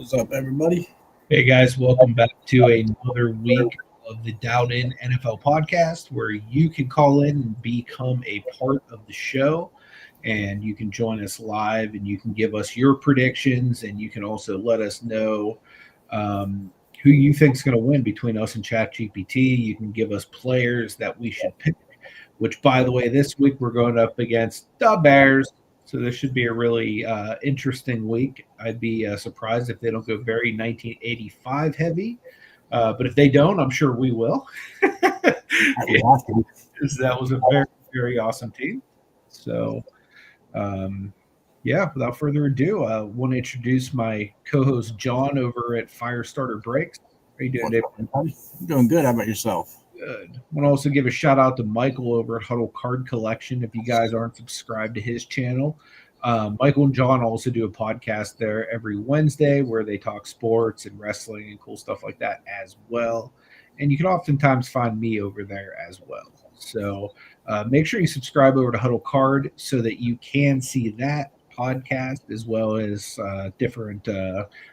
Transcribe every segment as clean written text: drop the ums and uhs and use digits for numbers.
What's up, everybody? Hey guys, welcome back to another week of the Down In NFL podcast where you can call in and become a part of the show. And you can join us live and you can give us your predictions and you can also let us know who you think is going to win between us and ChatGPT. You can give us players that we should pick, which, by the way, this week we're going up against the Bears. So this should be a really interesting week. I'd be surprised if they don't go very 1985 heavy. But if they don't, I'm sure we will. Yeah, that was a very, very awesome team. So, without further ado, I want to introduce my co-host John over at Firestarter Breaks. How you doing, Dave? I'm doing good. How about yourself? Good. I want to also give a shout out to Michael over at Huddle Card Collection. If you guys aren't subscribed to his channel, Michael and John also do a podcast there every Wednesday where they talk sports and wrestling and cool stuff like that as well. And you can oftentimes find me over there as well. So make sure you subscribe over to Huddle Card so that you can see that podcast as well as different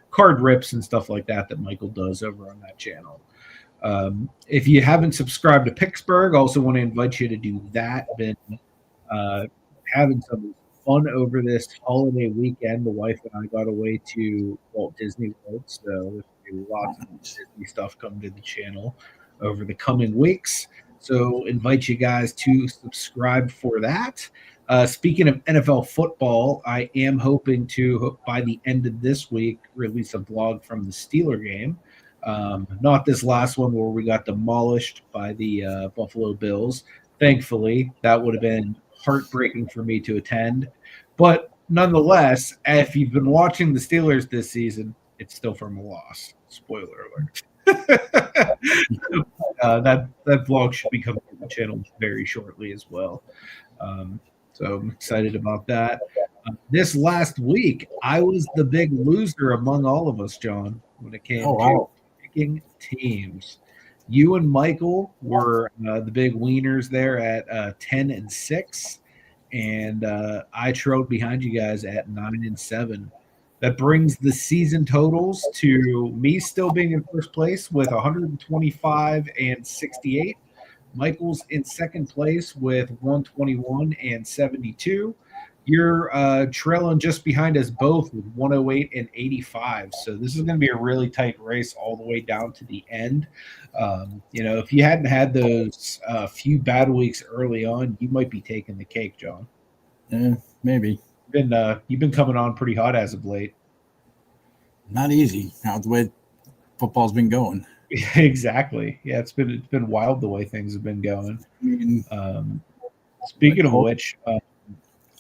card rips and stuff like that Michael does over on that channel. If you haven't subscribed to Pittsburgh, I also want to invite you to do that. Been having some fun over this holiday weekend. The wife and I got away to Walt Disney World, so there's going to be lots of Disney stuff coming to the channel over the coming weeks. So invite you guys to subscribe for that. Speaking of NFL football, I am hoping to, by the end of this week, release a vlog from the Steeler game. Not this last one where we got demolished by the Buffalo Bills. Thankfully, that would have been heartbreaking for me to attend. But nonetheless, if you've been watching the Steelers this season, it's still from a loss. Spoiler alert. That vlog should be coming to the channel very shortly as well. So I'm excited about that. This last week, I was the big loser among all of us, John, when it came to picking teams. You and Michael were the big wieners there at 10-6, and I trailed behind you guys at 9-7. That brings the season totals to me still being in first place with 125-68. Michael's in second place with 121-72. You're trailing just behind us both with 108-85. So this is going to be a really tight race all the way down to the end. If you hadn't had those few bad weeks early on, you might be taking the cake, John. Maybe. You've been coming on pretty hot as of late. Not easy. How the way football's been going. Exactly. Yeah, it's been wild the way things have been going. Speaking of which,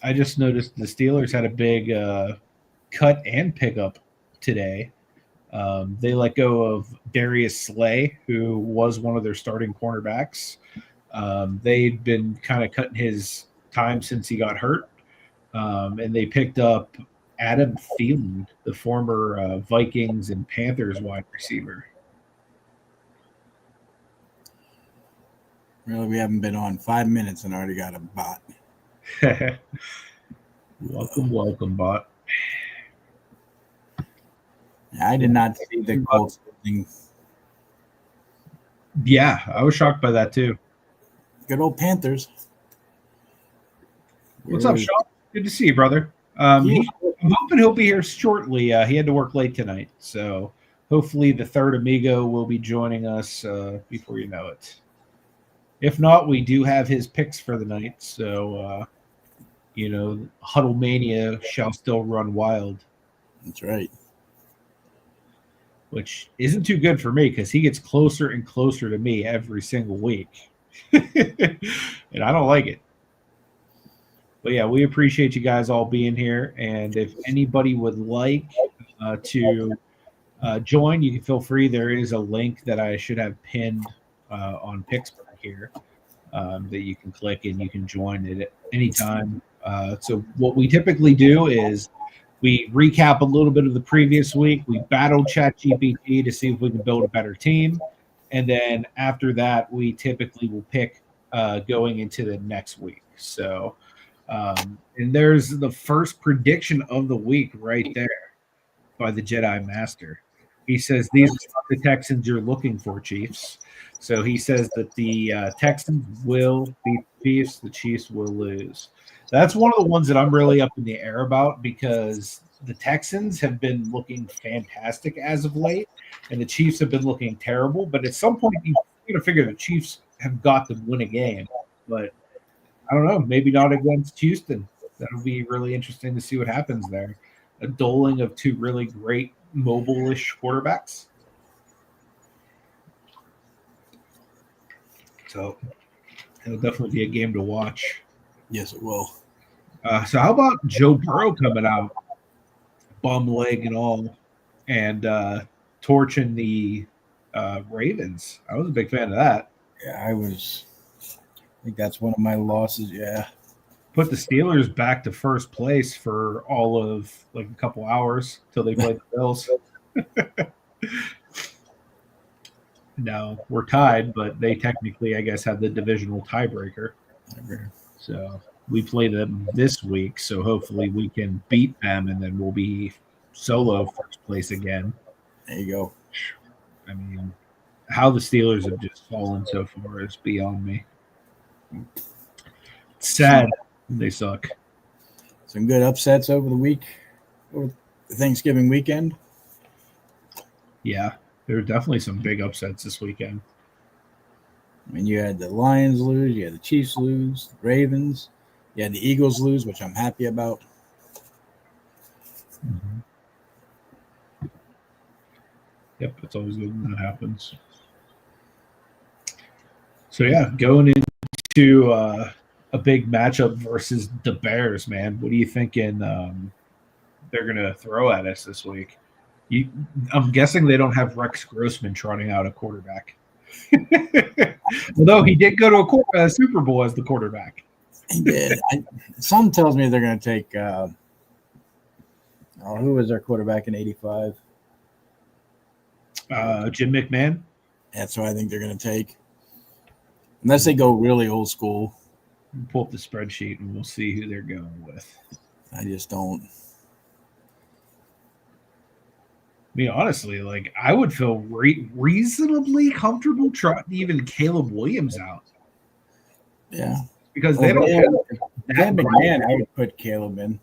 I just noticed the Steelers had a big cut and pickup today. They let go of Darius Slay, who was one of their starting cornerbacks. They'd been kind of cutting his time since he got hurt, and they picked up Adam Thielen, the former Vikings and Panthers wide receiver. Really, we haven't been on 5 minutes and already got a bot. Welcome, bot. I did not see the Colts thing. Yeah, I was shocked by that too. Good old Panthers. What's up, Sean? Good to see you, brother. I'm hoping he'll be here shortly. He had to work late tonight, so hopefully the third amigo will be joining us before you know it. If not, we do have his picks for the night, so Huddle Mania shall still run wild. That's right. Which isn't too good for me because he gets closer and closer to me every single week. And I don't like it. But yeah, we appreciate you guys all being here. And if anybody would like to join, you can feel free. There is a link that I should have pinned on Pittsburgh here that you can click and you can join it at any time. So what we typically do is we recap a little bit of the previous week. We battle ChatGPT to see if we can build a better team. And then after that, we typically will pick going into the next week. So, and there's the first prediction of the week right there. by the Jedi Master. He says these are not the Texans you're looking for, Chiefs. So he says that the Texans will beat the Chiefs. The Chiefs will lose. That's one of the ones that I'm really up in the air about because the Texans have been looking fantastic as of late, and the Chiefs have been looking terrible. But at some point, you're going to figure the Chiefs have got to win a game. But I don't know, maybe not against Houston. That'll be really interesting to see what happens there. A doling of two really great mobile-ish quarterbacks. So it'll definitely be a game to watch. Yes, it will. So how about Joe Burrow coming out, bum leg and all, and torching the Ravens? I was a big fan of that. Yeah, I think that's one of my losses. Yeah. Put the Steelers back to first place for all of like a couple hours till they played the Bills. No, we're tied, but they technically, I guess, have the divisional tiebreaker. So we play them this week, so hopefully we can beat them, and then we'll be solo first place again. There you go. I mean, how the Steelers have just fallen so far is beyond me. It's sad. They suck. Some good upsets over the Thanksgiving weekend. Yeah, there are definitely some big upsets this weekend. I mean, you had the Lions lose, you had the Chiefs lose, the Ravens, you had the Eagles lose, which I'm happy about. Mm-hmm. Yep, it's always good when that happens. So, yeah, going into a big matchup versus the Bears, man. What are you thinking they're going to throw at us this week? I'm guessing they don't have Rex Grossman trotting out a quarterback. Although he did go to a Super Bowl as the quarterback. He did. Some tells me they're going to take who was their quarterback in 85? Jim McMahon. That's what I think they're going to take. Unless they go really old school. We'll pull up the spreadsheet and we'll see who they're going with. I just don't. I mean, honestly, like I would feel reasonably comfortable trotting even Caleb Williams out. Yeah. Because they don't have that McMahon, I would put Caleb in.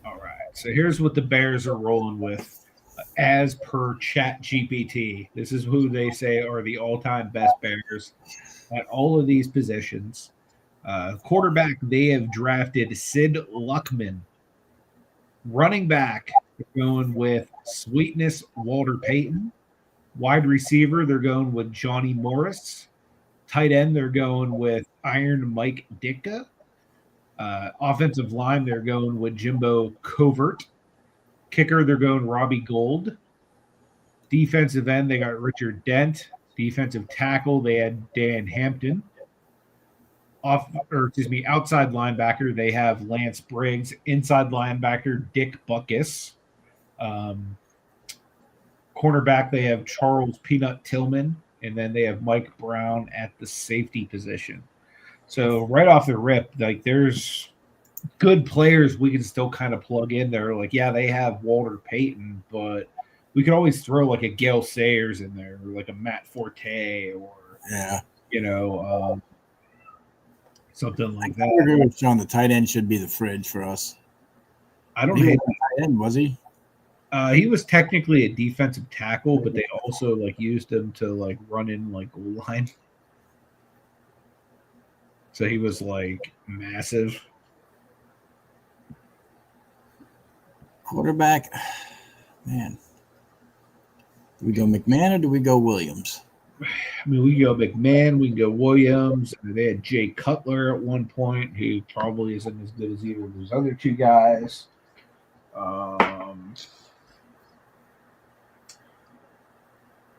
All right. So here's what the Bears are rolling with. As per Chat GPT, this is who they say are the all-time best Bears at all of these positions. Quarterback, they have drafted Sid Luckman. Running back, they're going with Sweetness Walter Payton. Wide receiver, they're going with Johnny Morris. Tight end, they're going with Iron Mike Ditka. Offensive line, they're going with Jimbo Covert. Kicker, they're going Robbie Gould. Defensive end, they got Richard Dent. Defensive tackle, they had Dan Hampton. Outside linebacker, they have Lance Briggs. Inside linebacker, Dick Buckus. Cornerback, they have Charles Peanut Tillman. And then they have Mike Brown at the safety position. So right off the rip, like there's good players we can still kind of plug in there. Like, yeah, they have Walter Payton, but we could always throw like a Gale Sayers in there, or like a Matt Forte, or something like that. I agree with John. The tight end should be the fridge for us. I don't hate the tight end, was he? He was technically a defensive tackle, but they also like used him to like run in like goal line. So he was like massive. Quarterback, man. Do we go McMahon or do we go Williams? I mean, we can go McMahon, we can go Williams. They had Jay Cutler at one point, who probably isn't as good as either of those other two guys.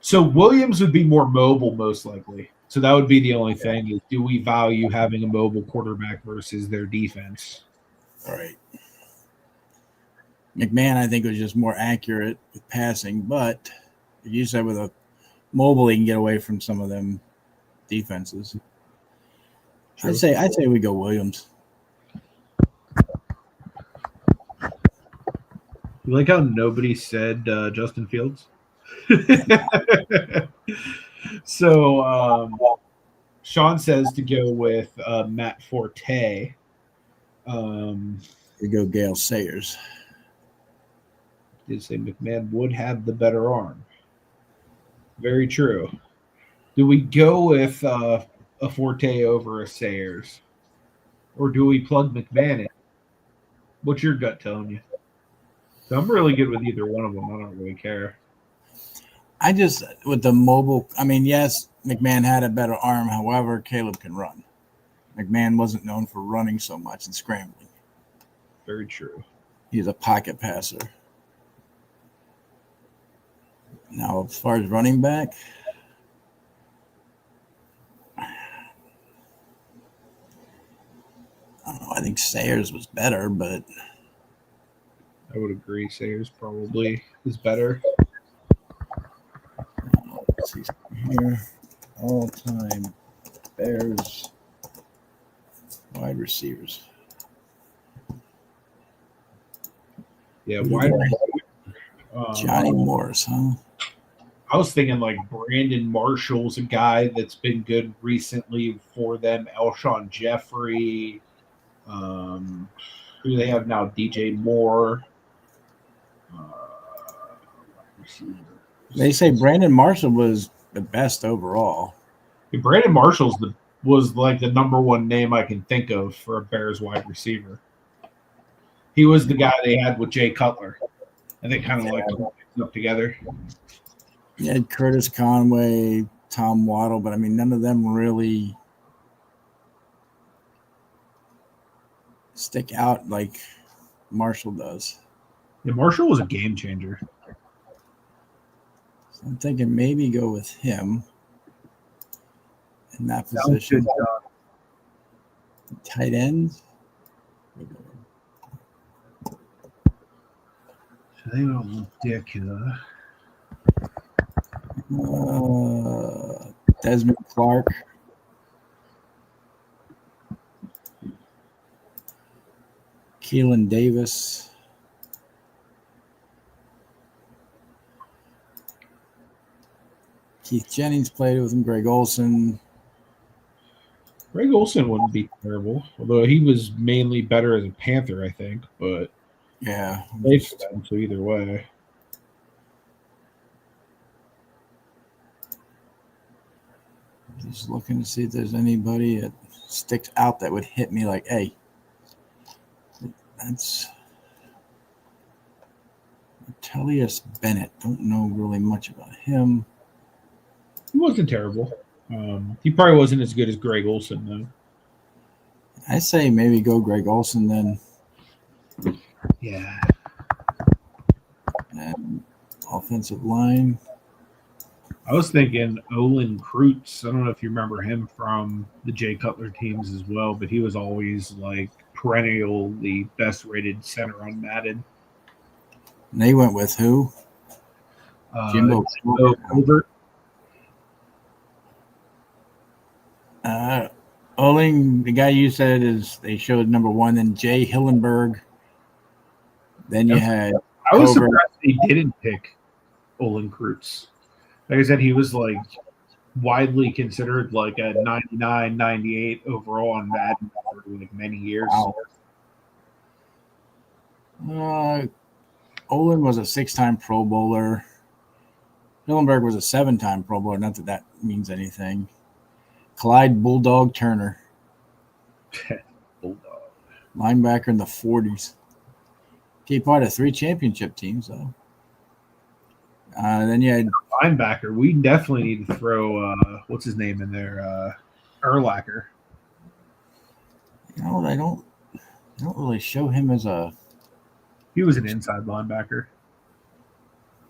So Williams would be more mobile, most likely. So that would be the only thing is, do we value having a mobile quarterback versus their defense? All right. McMahon, I think, was just more accurate with passing, but you said with a mobile, he can get away from some of them defenses. I'd say we go Williams. You like how nobody said Justin Fields? So Sean says to go with Matt Forte. We go Gale Sayers. Did say McMahon would have the better arm. Very true. Do we go with a Forte over a Sayers? Or do we plug McMahon in? What's your gut telling you? So I'm really good with either one of them. I don't really care. I just, with the mobile, I mean, yes, McMahon had a better arm. However, Caleb can run. McMahon wasn't known for running so much and scrambling. Very true. He's a pocket passer. Now, as far as running back, I don't know. I think Sayers was better, but I would agree. Sayers probably is better. let's see here. All-time Bears wide receivers. Yeah, wide Johnny Morris, huh? I was thinking like Brandon Marshall's a guy that's been good recently for them. Elshon Jeffrey. Who do they have now? DJ Moore. They say Brandon Marshall was the best overall. Brandon Marshall's was like the number one name I can think of for a Bears wide receiver. He was the guy they had with Jay Cutler, and they kind of like up together. You had Curtis Conway, Tom Waddle, but I mean, none of them really stick out like Marshall does. Yeah, Marshall was a game changer. So I'm thinking maybe go with him in that position. Tight ends. They don't ridiculous. Desmond Clark. Keelan Davis. Keith Jennings played with him. Greg Olson. Greg Olson wouldn't be terrible, although he was mainly better as a Panther, I think. But yeah, so either way. Just looking to see if there's anybody that sticks out that would hit me like, hey, that's Tellius Bennett. Don't know really much about him. He wasn't terrible. He probably wasn't as good as Greg Olson, though. I say maybe go Greg Olson then. Yeah. And offensive line. I was thinking Olin Kreutz. I don't know if you remember him from the Jay Cutler teams as well, but he was always like perennial the best rated center on Madden. And they went with who? Jimbo Covert. Oling, the guy you said is they showed number one, then Jay Hillenberg. Then you had. I was surprised they didn't pick Olin Kreutz. Like I said, he was like widely considered like a 99, 98 overall on Madden for like many years. Wow. Olin was a 6-time Pro Bowler. Hillenberg was a 7-time Pro Bowler. Not that that means anything. Clyde Bulldog Turner. Bulldog. Linebacker in the 40s. He part of 3 championship teams, though. Then you had linebacker. We definitely need to throw what's his name in there, Urlacher. You know, they don't really show him as a. He was an inside linebacker.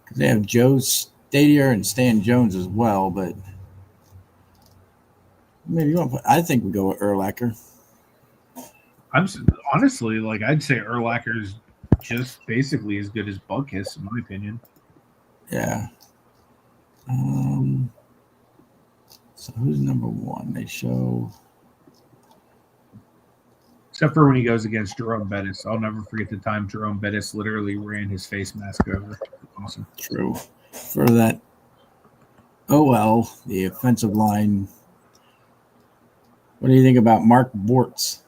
Because they have Joe Stadier and Stan Jones as well, but maybe you want to put. I think we go with Urlacher. I'm honestly like I'd say Urlacher's just basically as good as Butkus, in my opinion. Yeah. So who's number one? They show Except for when he goes against Jerome Bettis. I'll never forget the time Jerome Bettis literally ran his face mask over. Awesome. True. For that OL, the offensive line, what do you think about Mark Bortz?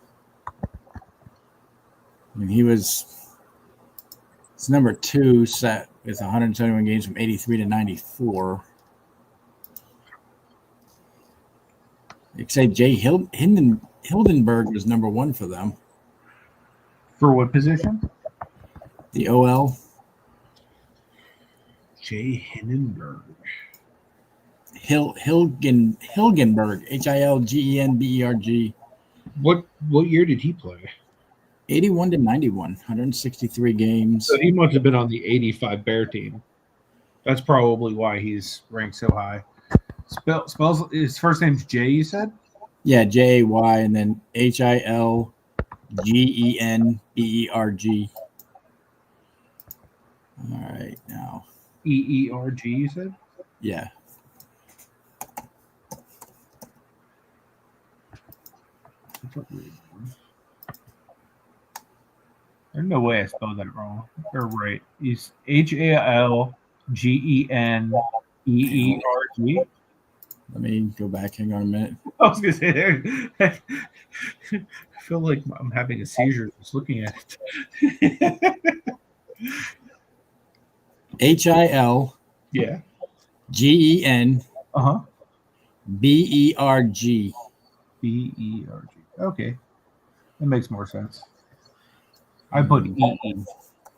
I mean, it's number 2 set with 171 games from 83 to 94. You say Jay Hildenberg was number 1 for them. For what position? The OL. Jay Hindenburg. Hilgenberg. Hilgenberg. What year did he play? 81 to 91, 163 games. So he must have been on the 85 Bear team. That's probably why he's ranked so high. Spells his first name's Jay, you said? Yeah, Jay and then Hilgenberg. All right, now. EERG, you said? Yeah. There's no way I spelled that wrong. Or right. He's HALGENEERG. Let me go back. Hang on a minute. I was gonna say there. I feel like I'm having a seizure just looking at it. HIL. Yeah. GEN. Uh-huh. BERG. BERG. Okay. That makes more sense. I put EE.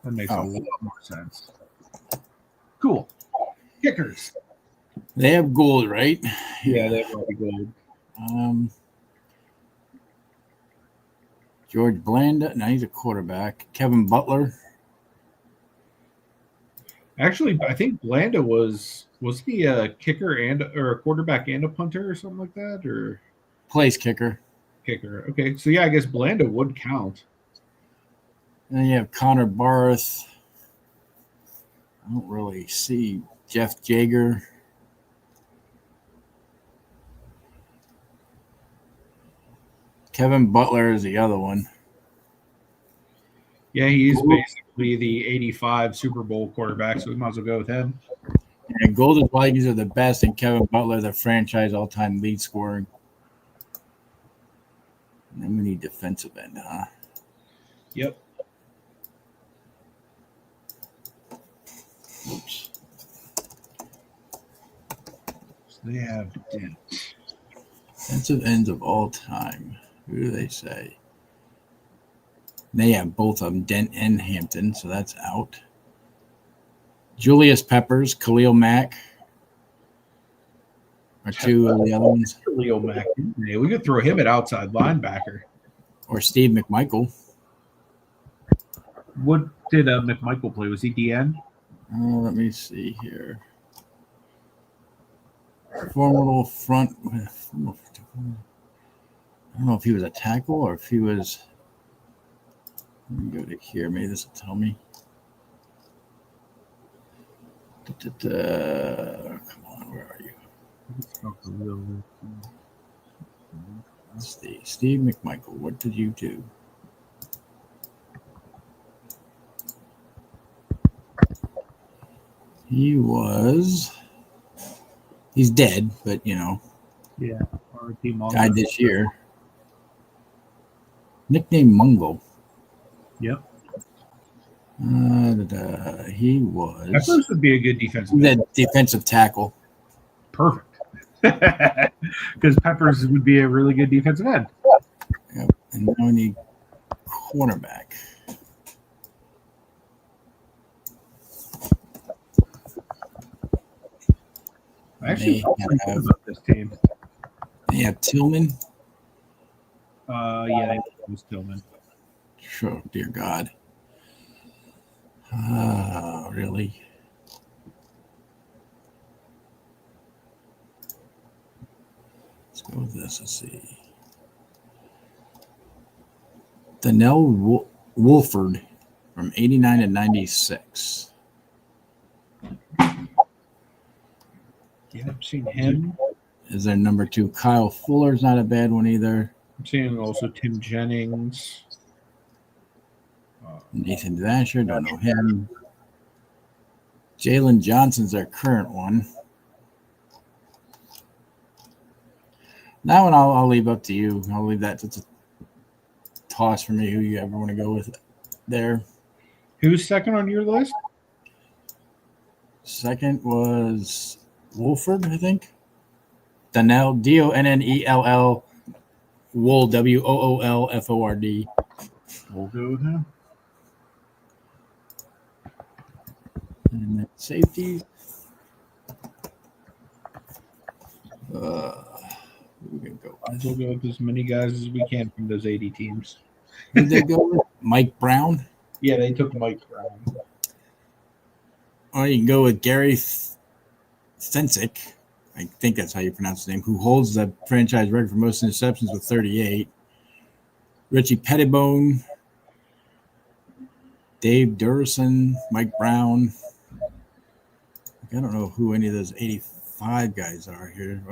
That makes a lot more sense. Cool. Kickers. They have gold, right? Yeah, they have already gold. George Blanda. No, he's a quarterback. Kevin Butler. Actually, I think Blanda was he a kicker or a quarterback and a punter or something like that, or Place kicker. Kicker. Okay, so yeah, I guess Blanda would count. And then you have Connor Barth. I don't really see Jeff Jager. Kevin Butler is the other one. Yeah, he's basically the 85 Super Bowl quarterback, so we might as well go with him. And Golden Vikings are the best, and Kevin Butler, the franchise all-time lead scoring. And then we need defensive end, huh? Yep. Oops. So they have Dent. Defensive ends of all time. Who do they say? They have both of them, Dent and Hampton, so that's out. Julius Peppers, Khalil Mack are two of the other ones. Khalil Mack. Yeah, we could throw him at outside linebacker. Or Steve McMichael. What did McMichael play? Was he DN? Let me see here. Formidable front. I don't know if he was a tackle or if he was. Let me go to here. Maybe this will tell me. Come on, where are you? Steve McMichael. What did you do? He's dead, but Yeah. died this year. Nickname Mungo. Yep. He was. Peppers would be a good defensive. Defensive tackle. Perfect. Because Peppers would be a really good defensive end. Yep. And now we need cornerback. I actually felt pretty good about this team. They have Tillman. Yeah, they was Tillman. Sure, dear God. Really? Let's go with this. Let's see. Donnell Wolford from 89 to 96. Yeah, I've seen him. Is there number 2? Kyle Fuller's not a bad one either. I'm seeing also Tim Jennings. Nathan Vasher, don't know him. Jalen Johnson's our current one. That one I'll leave up to you. I'll leave that to toss for me who you ever want to go with there. Who's second on your list? Second was Wolford, I think. Donnell, Donnell, Wool, Woolford. We'll go with him. And then safety. We're gonna go. We'll go with as many guys as we can from those 80 teams. Did they go with Mike Brown? Yeah, they took Mike Brown. Or you can go with Gary Fensick. I think that's how you pronounce his name, who holds the franchise record for most interceptions with 38. Richie Pettibone, Dave Durson, Mike Brown. I don't know who any of those 85 guys are here.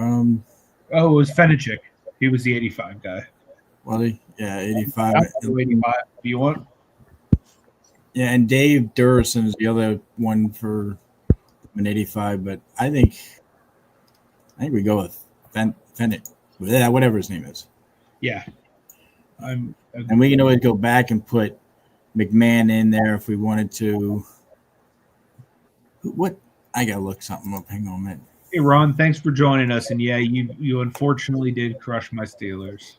It was Fenechik. He was the 85 guy. Well, yeah, 85. 85. Do you want? Yeah, and Dave Durson is the other one for an 85. But I think we go with Fennett, whatever his name is. Yeah. And we can always go back and put McMahon in there if we wanted to. What? I gotta look something up. Hang on a minute. Hey Ron, thanks for joining us. And yeah, you unfortunately did crush my Steelers.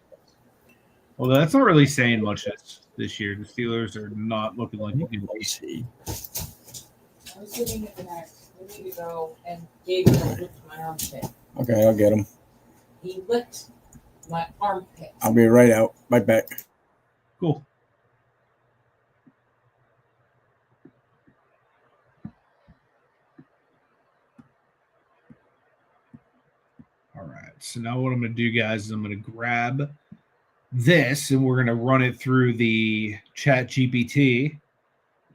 Although that's not really saying much this year. The Steelers are not looking like you can see. I was sitting at the next. We need to go and Gabe licked my armpit. Okay, I'll get him. He licked my armpit. I'll be right out. Right back. Cool. All right. So now what I'm going to do, guys, is I'm going to grab this and we're going to run it through the Chat GPT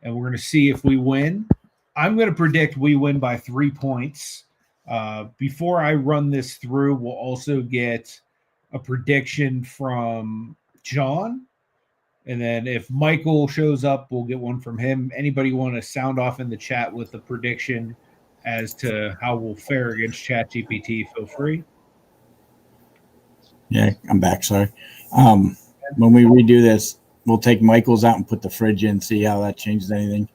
and we're going to see if we win. I'm going to predict we win by 3 points. Before I run this through, we'll also get a prediction from John. And then if Michael shows up, we'll get one from him. Anybody want to sound off in the chat with a prediction as to how we'll fare against ChatGPT, feel free. Yeah, I'm back. Sorry. When we redo this, we'll take Michael's out and put the fridge in, see how that changes anything.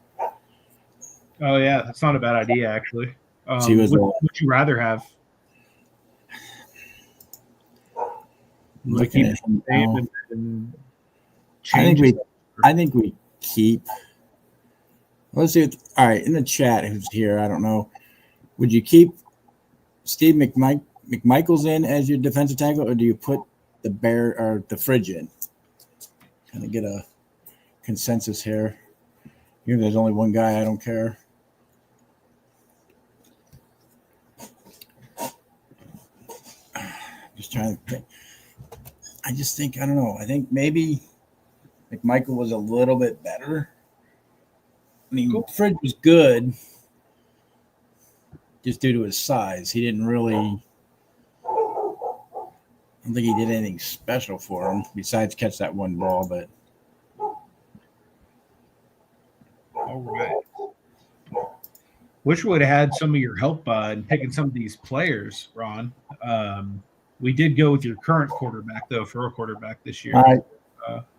Oh, yeah. That's not a bad idea, actually. Would you rather have? Looking at him now. I think we keep. Let's see. All right, in the chat, who's here? I don't know. Would you keep Steve McMichaels in as your defensive tackle, or do you put the bear or the fridge in? Kind of get a consensus here. Even if there's only one guy, I don't care. Just trying to think. I just think, I don't know. I think maybe McMichael was a little bit better. I mean, cool. Fridge was good just due to his size. He didn't really, I don't think he did anything special for him besides catch that one ball, but. All right. Wish we would have had some of your help in picking some of these players, Ron. We did go with your current quarterback, though, for a quarterback this year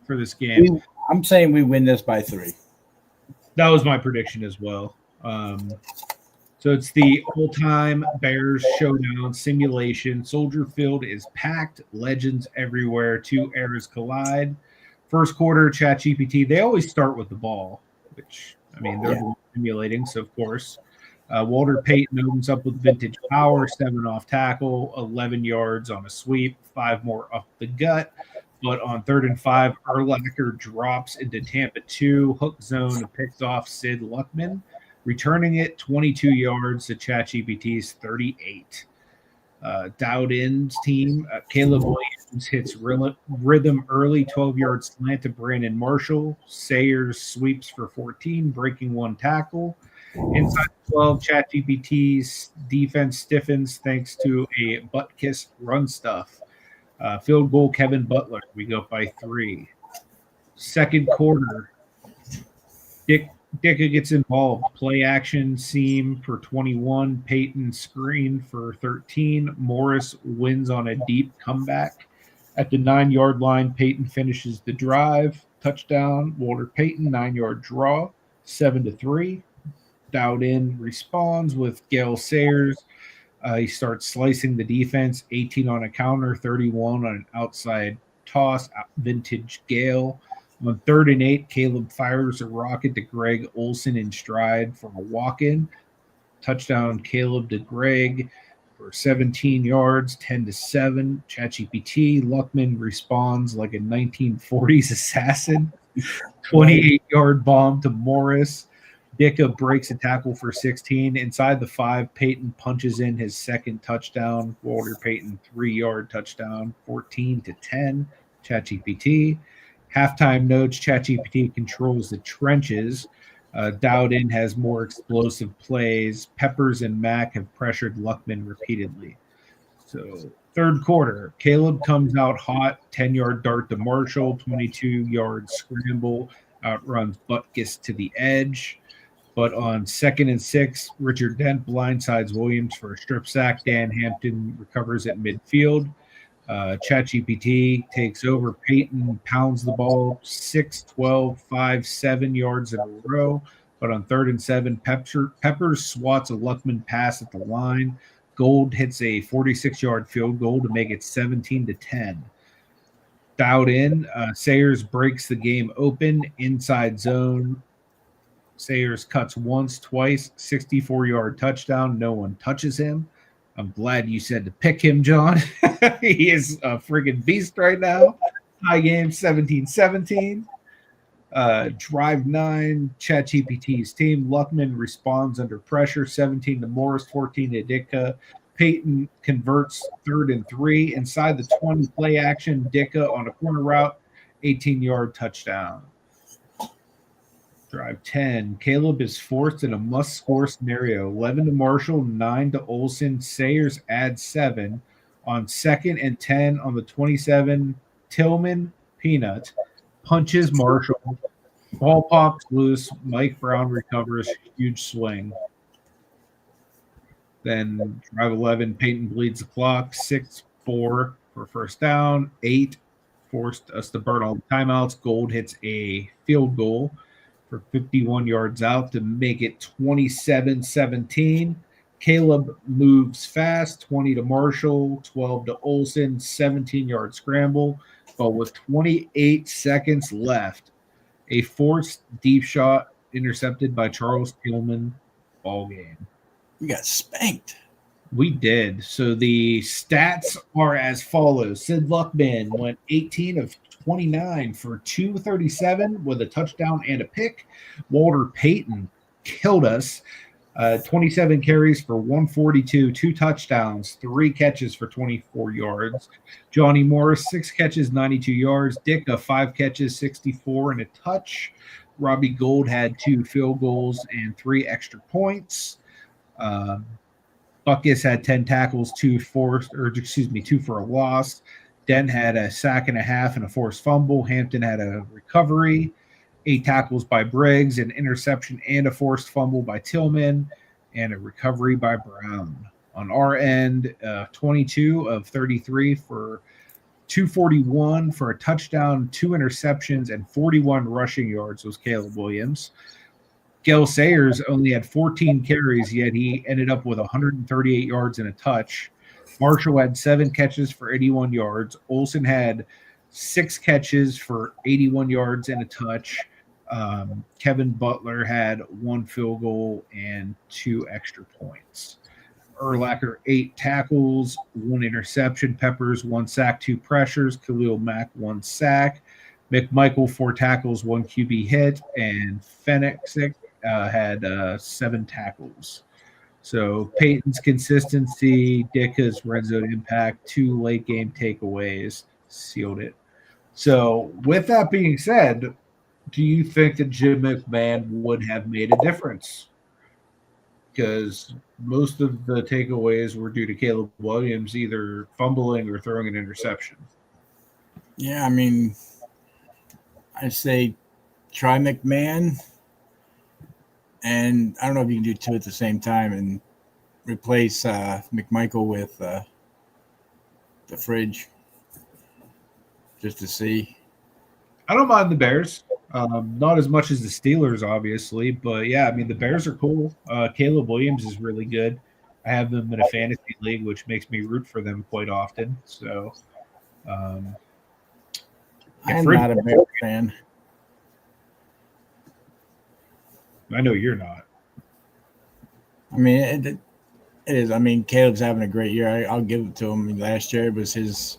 for this game. I'm saying we win this by 3. That was my prediction as well. So it's the all-time Bears showdown simulation. Soldier Field is packed. Legends everywhere. 2 eras collide. First quarter, ChatGPT. They always start with the ball, which, I mean, they're simulating, so of course. Walter Payton opens up with vintage power, 7 off tackle, 11 yards on a sweep, 5 more up the gut. But on 3rd and 5, Urlacher drops into Tampa 2, hook zone, picks off Sid Luckman, returning it 22 yards to ChatGPT's 38. Dowd In's team, Caleb Williams hits rhythm early, 12-yard slant to Brandon Marshall. Sayers sweeps for 14, breaking 1 tackle. Inside 12, ChatGPT's defense stiffens thanks to a butt kiss run stuff. Field goal, Kevin Butler. We go up by 3. Second quarter, Dicka gets involved. Play action seam for 21. Peyton screen for 13. Morris wins on a deep comeback. At the 9-yard line, Peyton finishes the drive. Touchdown, Walter Payton, 9-yard draw, 7-3. Dowd responds with Gale Sayers. He starts slicing the defense, 18 on a counter, 31 on an outside toss, vintage Gale. On 3rd and 8, Caleb fires a rocket to Greg Olson in stride for a walk-in. Touchdown, Caleb to Greg for 17 yards, 10-7. ChatGPT. Luckman responds like a 1940s assassin. 28-yard bomb to Morris. Dicka breaks a tackle for 16. Inside the 5, Peyton punches in his second touchdown. Walter Payton, 3-yard touchdown, 14-10. ChatGPT. Halftime notes, ChatGPT controls the trenches. Dowden has more explosive plays. Peppers and Mack have pressured Luckman repeatedly. So, third quarter, Caleb comes out hot, 10-yard dart to Marshall, 22-yard scramble, outruns Butkus to the edge. But on 2nd and 6, Richard Dent blindsides Williams for a strip sack. Dan Hampton recovers at midfield. ChatGPT takes over. Peyton pounds the ball 6, 12, 5, 7 yards in a row. But on 3rd and 7, Peppers swats a Luckman pass at the line. Gold hits a 46-yard field goal to make it 17-10. Dowd Sayers breaks the game open. Inside zone. Sayers cuts once, twice, 64-yard touchdown. No one touches him. I'm glad you said to pick him, John. He is a friggin' beast right now. High game, 17-17. Drive 9, ChatGPT's team. Luckman responds under pressure, 17 to Morris, 14 to Dicka. Peyton converts 3rd and 3. Inside the 20, play action. Dicka on a corner route, 18-yard touchdown. Drive 10. Caleb is forced in a must-score scenario. 11 to Marshall, 9 to Olson. Sayers adds 7. On 2nd and 10 on the 27, Tillman, Peanut, punches Marshall. Ball pops loose. Mike Brown recovers. Huge swing. Then drive 11, Peyton bleeds the clock. 6-4 for first down. 8 forced us to burn all the timeouts. Gold hits a field goal for 51 yards out to make it 27-17. Caleb moves fast, 20 to Marshall, 12 to Olson, 17-yard scramble. But with 28 seconds left, a forced deep shot intercepted by Charles Tillman. Ball game. We got spanked. We did. So the stats are as follows. Sid Luckman went 18 of 29 for 237 with a touchdown and a pick. Walter Payton killed us. 27 carries for 142, 2 touchdowns, 3 catches for 24 yards. Johnny Morris, 6 catches, 92 yards. Dicka, 5 catches, 64 and a touch. Robbie Gold had 2 field goals and 3 extra points. Butkus had 10 tackles, 2 for a loss. Dent had a sack and a half and a forced fumble. Hampton had a recovery, 8 tackles by Briggs, an interception and a forced fumble by Tillman, and a recovery by Brown. On our end, 22 of 33 for 241 for a touchdown, 2 interceptions, and 41 rushing yards was Caleb Williams. Gale Sayers only had 14 carries, yet he ended up with 138 yards and a touch. Marshall had 7 catches for 81 yards. Olson had 6 catches for 81 yards and a touch. Kevin Butler had 1 field goal and 2 extra points. Urlacher, 8 tackles, 1 interception. Peppers, 1 sack, 2 pressures. Khalil Mack, 1 sack. McMichael, 4 tackles, 1 QB hit. And Fennick had 7 tackles. So Peyton's consistency, Dicka's red zone impact, 2 late game takeaways sealed it. So with that being said, do you think that Jim McMahon would have made a difference? because most of the takeaways were due to Caleb Williams either fumbling or throwing an interception. Yeah, I mean, I say try McMahon, and I don't know if you can do two at the same time and replace McMichael with the fridge just to see. I don't mind the Bears. Not as much as the Steelers, obviously, but yeah, I mean the Bears are cool. Caleb Williams is really good. I have them in a fantasy league, which makes me root for them quite often. So, I'm not a Bears fan. I know you're not. I mean, it is. I mean, Caleb's having a great year. I'll give it to him. Last year was his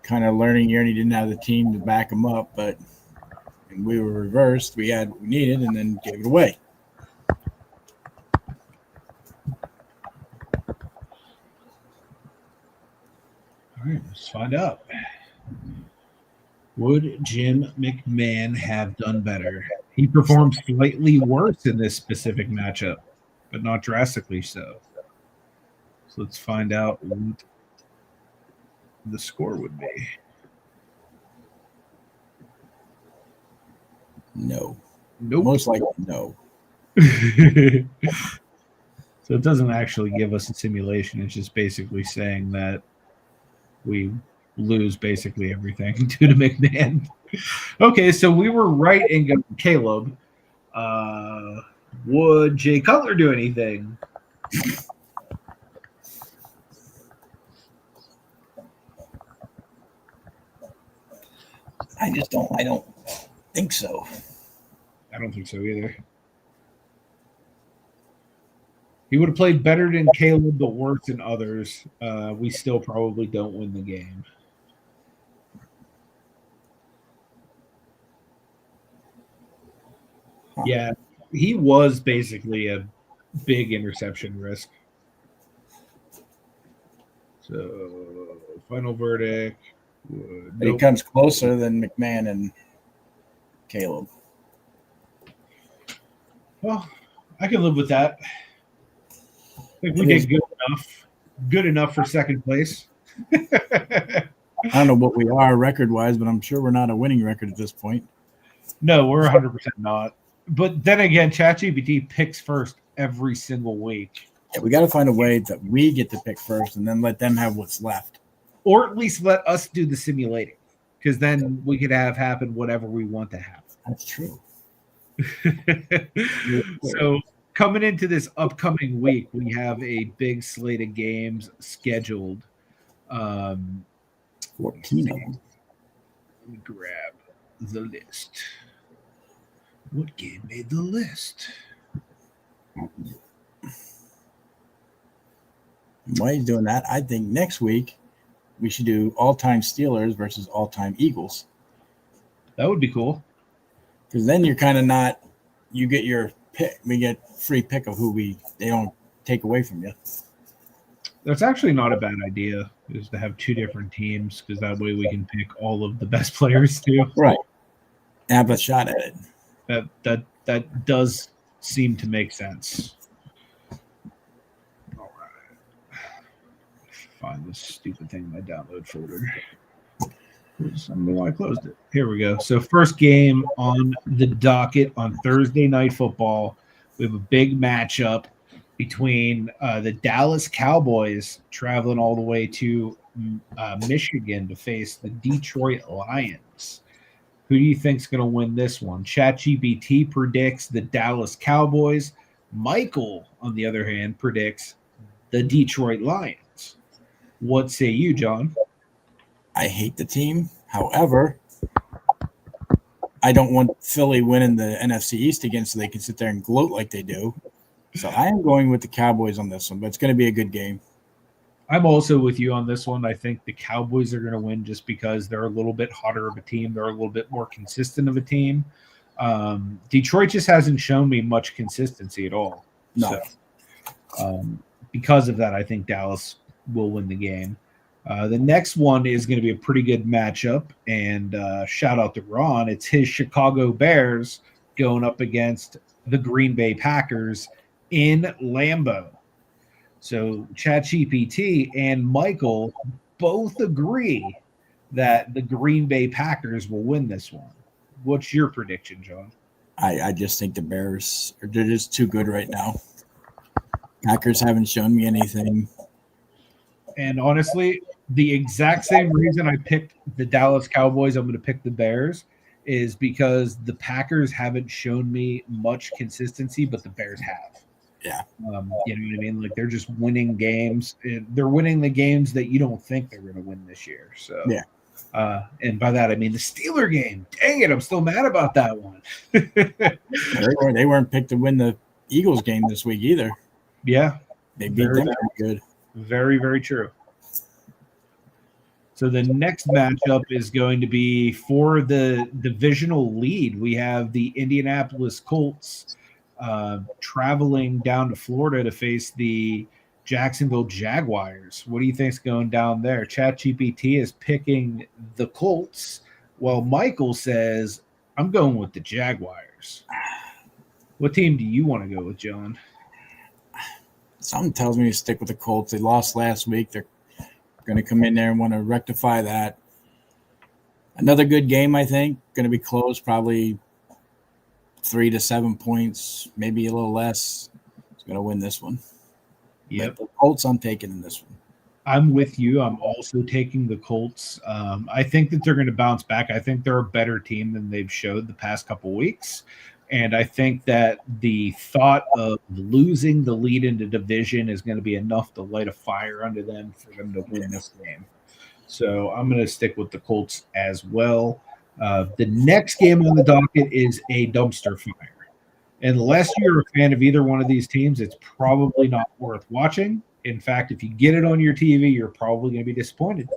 kind of learning year, and he didn't have the team to back him up, but we were reversed. We had what we needed and then gave it away. All right, let's find out. Would Jim McMahon have done better? He performed slightly worse in this specific matchup, but not drastically so. So let's find out what the score would be. No. Nope. Most likely no. So it doesn't actually give us a simulation. It's just basically saying that we lose basically everything due to McMahon. Okay, so we were right in going Caleb. Would Jay Cutler do anything? I don't think so. I don't think so either. He would have played better than Caleb, but worse than others. We still probably don't win the game. Huh. Yeah, he was basically a big interception risk. So, final verdict. But he comes closer than McMahon and Caleb. Well, I can live with that. I think we did good enough for second place. I don't know what we are record-wise, but I'm sure we're not a winning record at this point. No, we're 100% not. But then again, ChatGPT picks first every single week. Yeah, we got to find a way that we get to pick first and then let them have what's left. Or at least let us do the simulating, because then we could have happen whatever we want to happen. That's true. So coming into this upcoming week, we have a big slate of games scheduled. 14 of them. Let me grab the list. What game made the list? While he's doing that, I think next week we should do all-time Steelers versus all-time Eagles. That would be cool. Because then you're kind of not – you get your pick. We get free pick of who they don't take away from you. That's actually not a bad idea, is to have two different teams, because that way we can pick all of the best players too. Right. Have a shot at it. That does seem to make sense. All right. Find this stupid thing in my download folder. I don't know why I closed it. Here we go. So first game on the docket on Thursday Night Football. We have a big matchup between the Dallas Cowboys traveling all the way to Michigan to face the Detroit Lions. Who do you think is going to win this one? ChatGPT predicts the Dallas Cowboys. Michael, on the other hand, predicts the Detroit Lions. What say you, John? I hate the team. However, I don't want Philly winning the NFC East again so they can sit there and gloat like they do. So I am going with the Cowboys on this one, but it's going to be a good game. I'm also with you on this one. I think the Cowboys are going to win just because they're a little bit hotter of a team. They're a little bit more consistent of a team. Detroit just hasn't shown me much consistency at all. No. So, because of that, I think Dallas will win the game. The next one is going to be a pretty good matchup, and shout out to Ron. It's his Chicago Bears going up against the Green Bay Packers in Lambeau. So ChatGPT and Michael both agree that the Green Bay Packers will win this one. What's your prediction, John? I just think the Bears they're just too good right now. Packers haven't shown me anything. And honestly, the exact same reason I picked the Dallas Cowboys, I'm going to pick the Bears, is because the Packers haven't shown me much consistency, but the Bears have. Yeah. You know what I mean? Like they're just winning games. They're winning the games that you don't think they're going to win this year. So Yeah. And by that I mean the Steeler game. Dang it, I'm still mad about that one. They weren't picked to win the Eagles game this week either. Yeah, They beat them pretty good. very, very true. So the next matchup is going to be for the divisional lead. We have the Indianapolis Colts traveling down to Florida to face the Jacksonville Jaguars. What do you think's going down there? ChatGPT is picking the Colts, while Michael says, I'm going with the Jaguars. What team do you want to go with, John? Something tells me to stick with the Colts. They lost last week. They're going to come in there and want to rectify that. Another good game, I think. Going to be close, probably 3 to 7 points, maybe a little less. It's going to win this one. Yep. But the Colts I'm taking in this one. I'm with you. I'm also taking the Colts. I think that they're going to bounce back. I think they're a better team than they've showed the past couple weeks. And I think that the thought of losing the lead in the division is going to be enough to light a fire under them for them to win this game. So I'm going to stick with the Colts as well. The next game on the docket is a dumpster fire. Unless you're a fan of either one of these teams, it's probably not worth watching. In fact, if you get it on your TV, you're probably going to be disappointed.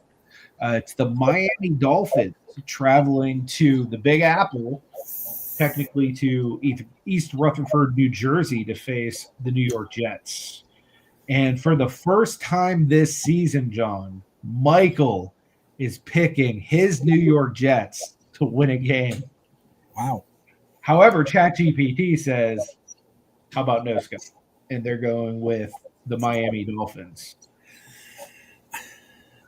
It's the Miami Dolphins traveling to the Big Apple, technically to East Rutherford, New Jersey, to face the New York Jets. And for the first time this season, John, Michael is picking his New York Jets to win a game. Wow. However, ChatGPT says, how about no scope? And they're going with the Miami Dolphins.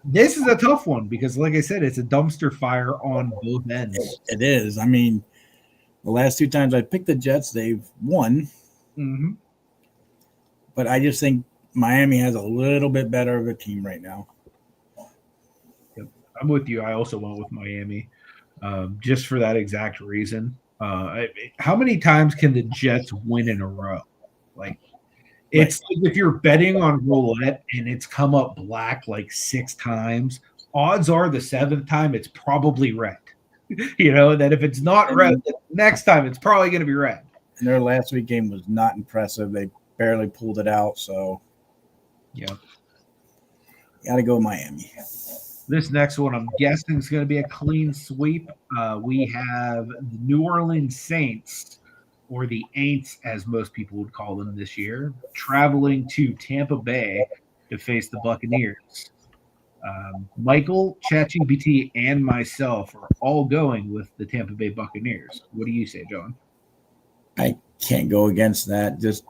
This is a tough one because, like I said, it's a dumpster fire on both ends. It is. I mean, the last 2 times I picked the Jets, they've won. Mm-hmm. But I just think Miami has a little bit better of a team right now. Yep. I'm with you. I also went with Miami just for that exact reason. How many times can the Jets win in a row? Like, it's like if you're betting on roulette and it's come up black like 6 times, odds are the 7th time it's probably red. You know, that if it's not red, the next time it's probably going to be red. And their last week game was not impressive. They barely pulled it out. So, yeah, got to go Miami. This next one, I'm guessing, is going to be a clean sweep. We have the New Orleans Saints, or the Aints, as most people would call them this year, traveling to Tampa Bay to face the Buccaneers. Michael, ChatGPT, and myself are all going with the Tampa Bay Buccaneers. What do you say, John? I can't go against that. Just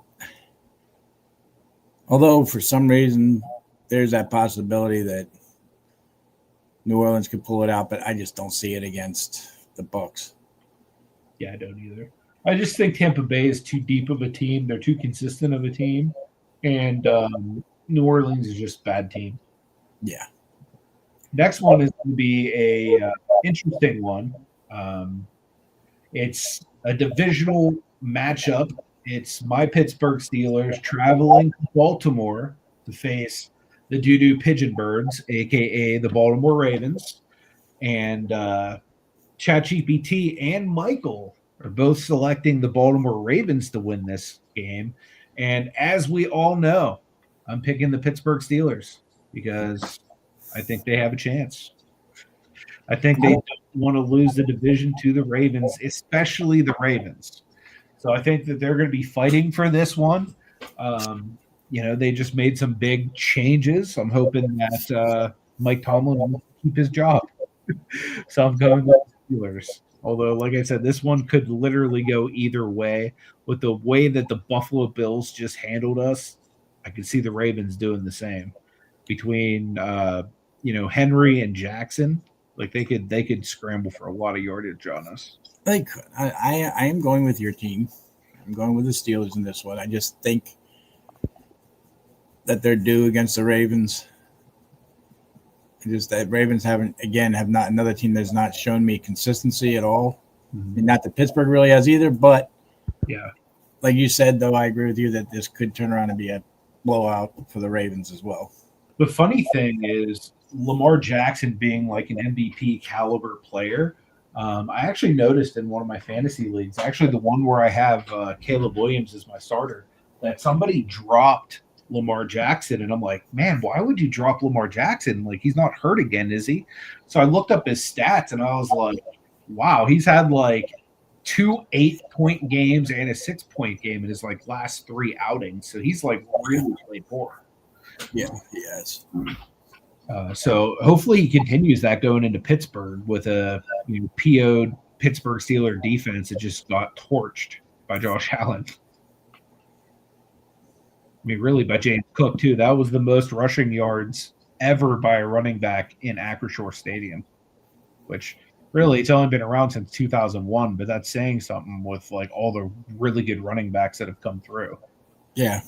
although for some reason there's that possibility that New Orleans could pull it out, but I just don't see it against the Bucs. Yeah, I don't either. I just think Tampa Bay is too deep of a team. They're too consistent of a team, and New Orleans is just a bad team. Yeah. Next one is going to be a interesting one. It's a divisional matchup. It's my Pittsburgh Steelers traveling to Baltimore to face the Doo-Doo Pigeon Birds, a.k.a. the Baltimore Ravens. And ChatGPT and Michael are both selecting the Baltimore Ravens to win this game. And as we all know, I'm picking the Pittsburgh Steelers because I think they have a chance. I think they don't want to lose the division to the Ravens, especially the Ravens. So I think that they're going to be fighting for this one. You know, they just made some big changes. I'm hoping that Mike Tomlin will keep his job. So I'm going with the Steelers. Although, like I said, this one could literally go either way. With the way that the Buffalo Bills just handled us, I could see the Ravens doing the same. Between Henry and Jackson, like they could scramble for a lot of yardage on us. They could. I am going with your team. I'm going with the Steelers in this one. I just think that they're due against the Ravens. Just that Ravens have not another team that's not shown me consistency at all. Mm-hmm. I mean, not that Pittsburgh really has either, but yeah, like you said, though, I agree with you that this could turn around and be a blowout for the Ravens as well. The funny thing is Lamar Jackson being like an MVP caliber player. I actually noticed in one of my fantasy leagues, actually the one where I have Caleb Williams as my starter, that somebody dropped Lamar Jackson. And I'm like, man, why would you drop Lamar Jackson? Like, he's not hurt again, is he? So I looked up his stats and I was like, wow, he's had like 2 8-point games and a 6-point game in his like last 3 outings. So he's like really played poor. Yeah, he has. So hopefully he continues that going into Pittsburgh with a PO'd Pittsburgh Steelers defense that just got torched by Josh Allen. I mean, really by James Cook too. That was the most rushing yards ever by a running back in Acrisure Stadium, which really it's only been around since 2001, but that's saying something with like all the really good running backs that have come through. Yeah.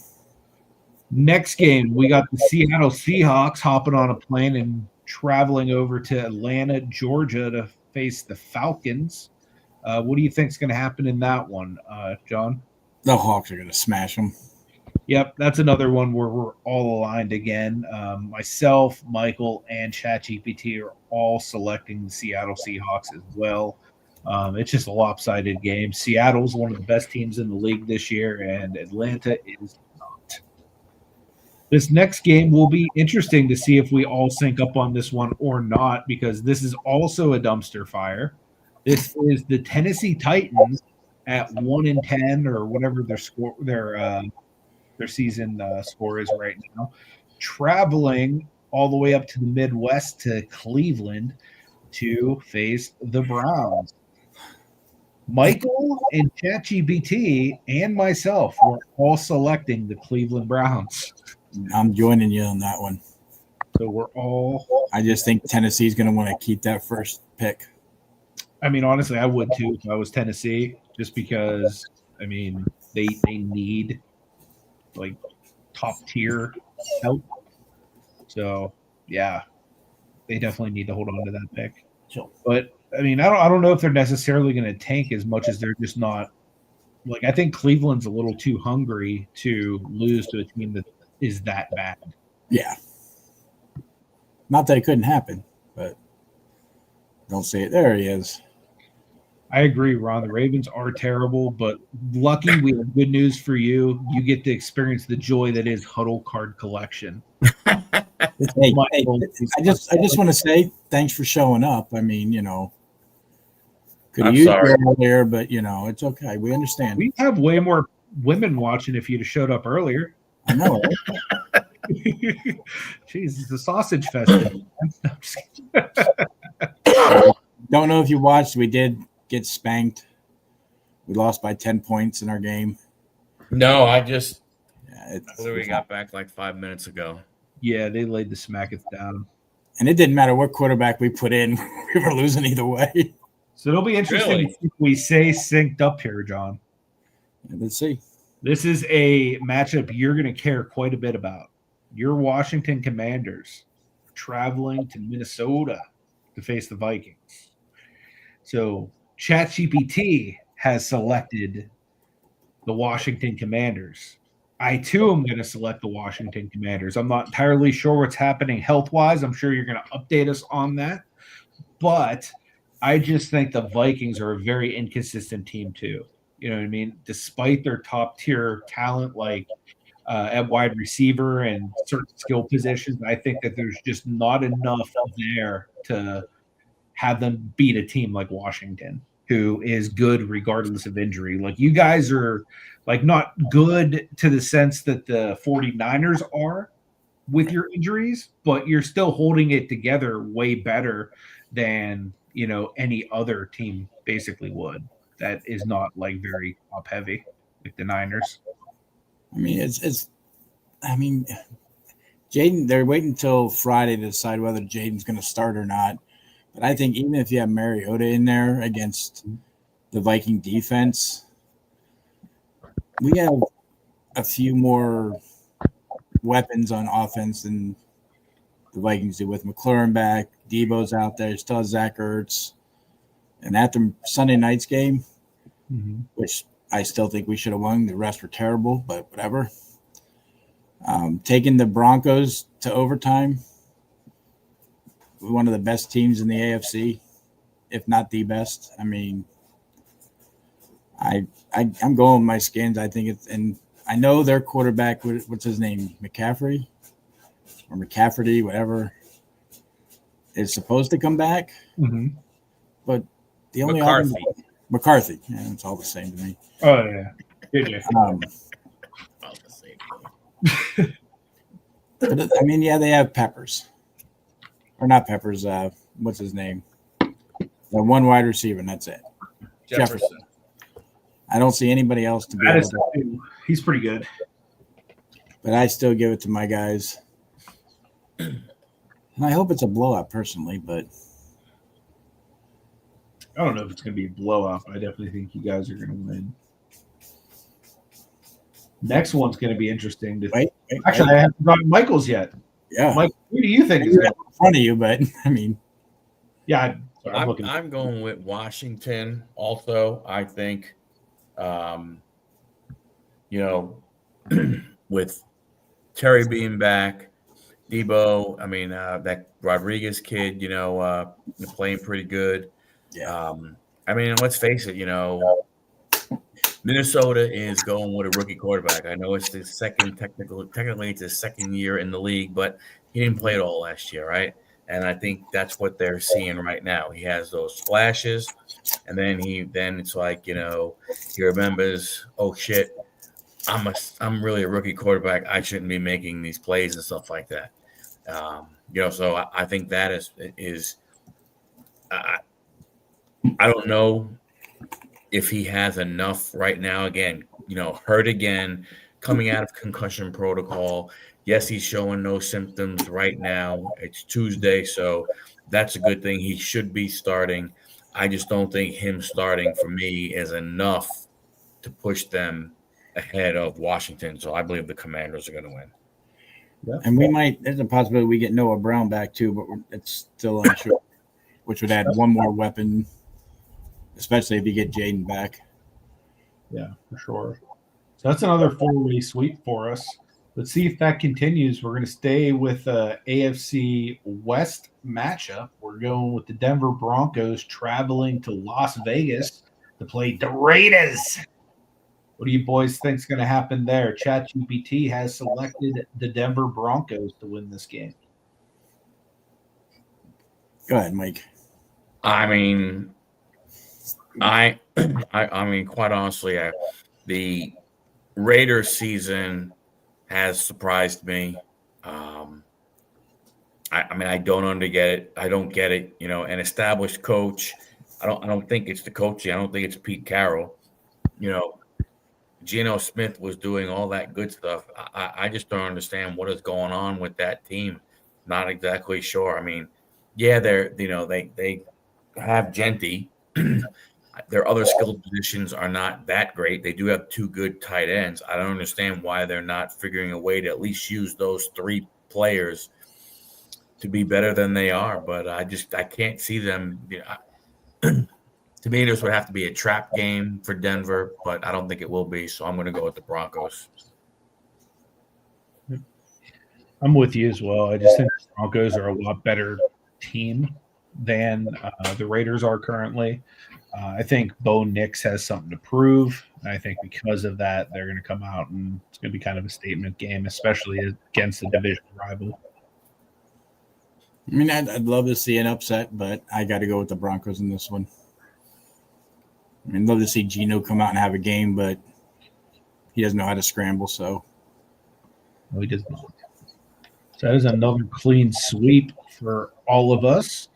Next game, we got the Seattle Seahawks hopping on a plane and traveling over to Atlanta, Georgia to face the Falcons. What do you think is going to happen in that one, John? The Hawks are going to smash them. Yep, that's another one where we're all aligned again. Myself, Michael, and ChatGPT are all selecting the Seattle Seahawks as well. It's just a lopsided game. Seattle's one of the best teams in the league this year, and Atlanta is not. This next game will be interesting to see if we all sync up on this one or not, because this is also a dumpster fire. This is the Tennessee Titans at 1-10 or whatever their score, their season score is right now, traveling all the way up to the Midwest to Cleveland to face the Browns. Michael and ChatGPT and myself were all selecting the Cleveland Browns. I'm joining you on that one. So we're all. I just think Tennessee's going to want to keep that first pick. I mean, honestly, I would too if I was Tennessee, just because, I mean, they need like top tier help. So yeah, they definitely need to hold on to that pick. Sure. But I mean, I don't know if they're necessarily going to tank as much as they're just not. Like, I think Cleveland's a little too hungry to lose to a team that is that bad. Yeah. Not that it couldn't happen, but don't say it. There he is. I agree, Ron. The Ravens are terrible, but lucky we have good news for you. You get to experience the joy that is Huddle card collection. Hey, I just want to say thanks for showing up. I mean, could have used you earlier, but it's okay. We understand. We have way more women watching if you'd have showed up earlier. I know. Right? Jeez, it's a sausage fest. Don't know if you watched. We did get spanked. We lost by 10 points in our game. No, I just literally got back like 5 minutes ago. Yeah, they laid the smacketh down. And it didn't matter what quarterback we put in. We were losing either way. So it'll be interesting if we say synced up here, John. Let's see. This is a matchup you're going to care quite a bit about. Your Washington Commanders traveling to Minnesota to face the Vikings. So ChatGPT has selected the Washington Commanders. I, too, am going to select the Washington Commanders. I'm not entirely sure what's happening health-wise. I'm sure you're going to update us on that. But I just think the Vikings are a very inconsistent team, too. You know what I mean? Despite their top-tier talent, like at wide receiver and certain skill positions, I think that there's just not enough there to have them beat a team like Washington, who is good regardless of injury. Like, you guys are like not good to the sense that the 49ers are with your injuries, but you're still holding it together way better than, any other team basically would. That is not like very top heavy, like the Niners. I mean, Jaden, they're waiting until Friday to decide whether Jaden's going to start or not. But I think even if you have Mariota in there against the Viking defense, we have a few more weapons on offense than the Vikings do with McLaurin back. Debo's out there. Still has Zach Ertz. And after Sunday night's game, which I still think we should have won, the rest were terrible, but whatever. Taking the Broncos to overtime, one of the best teams in the AFC, if not the best. I mean, I'm going with my Skins. I think it's, and I know their quarterback, what's his name, McCaffrey or McCafferty, whatever, is supposed to come back. But the only McCarthy, yeah, it's all the same to me. Oh yeah, But I mean, yeah, they have Peppers, or not Peppers. What's his name? The one wide receiver, and that's it. Jefferson. I don't see anybody else to be able to. He's pretty good. But I still give it to my guys. And I hope it's a blowout personally, but I don't know if it's going to be a blowout. I definitely think you guys are going to win. Next one's going to be interesting. Actually, I haven't gotten Michael's yet. Yeah. Mike, who do you think is in front of you? But I mean, yeah, I'm going with Washington. Also, I think, with Terry being back, Debo. I mean, that Rodriguez kid, playing pretty good. Yeah. I mean, let's face it. Minnesota is going with a rookie quarterback. I know it's the technically it's his second year in the league, but he didn't play it all last year, right? And I think that's what they're seeing right now. He has those flashes, and then it's like, he remembers, oh shit, I'm really a rookie quarterback. I shouldn't be making these plays and stuff like that. So I think that is I don't know if he has enough right now. Again, hurt again, coming out of concussion protocol. Yes, he's showing no symptoms right now. It's Tuesday, so that's a good thing. He should be starting. I just don't think him starting for me is enough to push them ahead of Washington. So I believe the Commanders are going to win. Yeah. And there's a possibility we get Noah Brown back too, but it's still unsure, which would add one more weapon, especially if you get Jaden back. Yeah, for sure. So that's another 4-way sweep for us. Let's see if that continues. We're going to stay with AFC West matchup. We're going with the Denver Broncos traveling to Las Vegas to play the Raiders. What do you boys think is going to happen there? ChatGPT has selected the Denver Broncos to win this game. Go ahead, Mike. I mean, I mean, quite honestly, the Raiders season has surprised me. I mean, I don't get it. I don't get it. An established coach. I don't think it's the coaching. I don't think it's Pete Carroll. Geno Smith was doing all that good stuff. I just don't understand what is going on with that team. Not exactly sure. I mean, yeah, they have Genty. Their other skilled positions are not that great. They do have two good tight ends. I don't understand why they're not figuring a way to at least use those three players to be better than they are. But I can't see them. To me, this would have to be a trap game for Denver, but I don't think it will be. So I'm going to go with the Broncos. I'm with you as well. I just think the Broncos are a lot better team than the Raiders are currently. I think Bo Nix has something to prove. I think because of that, they're going to come out and it's going to be kind of a statement game, especially against the division rival. I mean, I'd love to see an upset, but I got to go with the Broncos in this one. I mean, I'd love to see Geno come out and have a game, but he doesn't know how to scramble, so. No, he does not. So that is another clean sweep for all of us.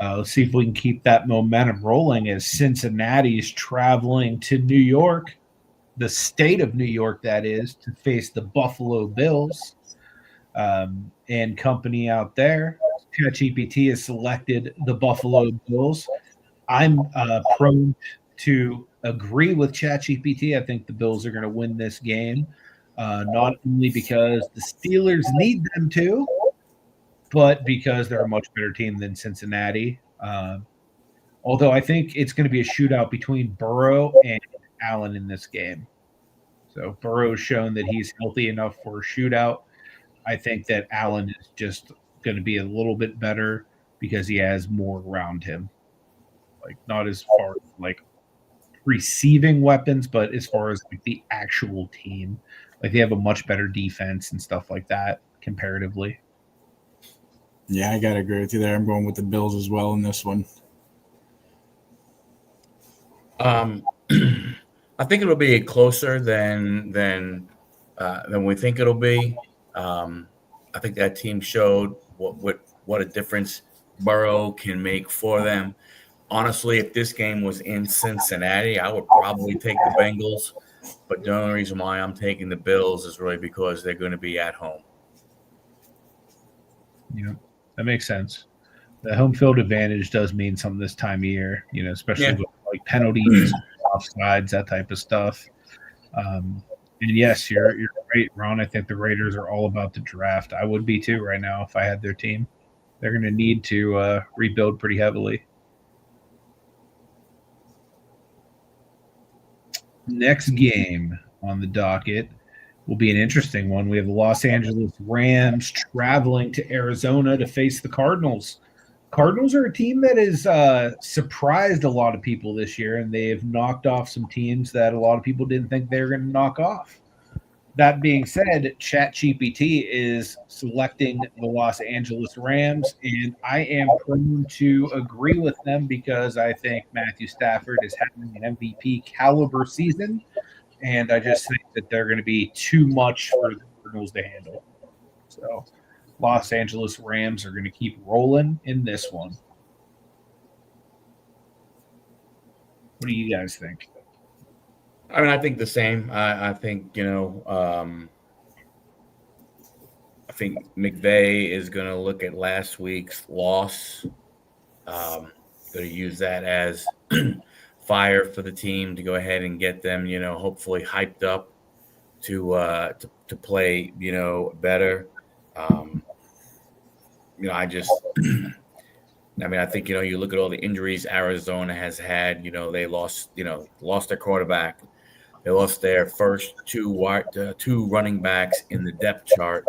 Let's see if we can keep that momentum rolling as Cincinnati's traveling to New York, the state of New York, that is, to face the Buffalo Bills and company out there. ChatGPT has selected the Buffalo Bills. I'm prone to agree with ChatGPT. I think the Bills are going to win this game, not only because the Steelers need them to, but because they're a much better team than Cincinnati. Although I think it's going to be a shootout between Burrow and Allen in this game. So Burrow's shown that he's healthy enough for a shootout. I think that Allen is just going to be a little bit better because he has more around him. Like not as far as like receiving weapons, but as far as like the actual team. Like they have a much better defense and stuff like that comparatively. Yeah, I gotta agree with you there. I'm going with the Bills as well in this one. I think it'll be closer than we think it'll be. I think that team showed what a difference Burrow can make for them. Honestly, if this game was in Cincinnati, I would probably take the Bengals. But the only reason why I'm taking the Bills is really because they're going to be at home. Yeah, that makes sense. The home field advantage does mean something this time of year, especially with like penalties, offsides, that type of stuff. And yes, you're right, Ron. I think the Raiders are all about the draft. I would be too right now if I had their team. They're going to need to rebuild pretty heavily. Next game on the docket will be an interesting one. We have the Los Angeles Rams traveling to Arizona to face the Cardinals. Cardinals are a team that has surprised a lot of people this year, and they've knocked off some teams that a lot of people didn't think they were going to knock off. That being said, ChatGPT is selecting the Los Angeles Rams, and I am prone to agree with them because I think Matthew Stafford is having an MVP caliber season, and I just think that they're going to be too much for the Cardinals to handle. So Los Angeles Rams are going to keep rolling in this one. What do you guys think? I mean, I think the same. I think, I think McVay is going to look at last week's loss, going to use that as fire for the team to go ahead and get them, hopefully hyped up to play, better. I think, you look at all the injuries Arizona has had, they lost their quarterback. They lost their first two running backs in the depth chart.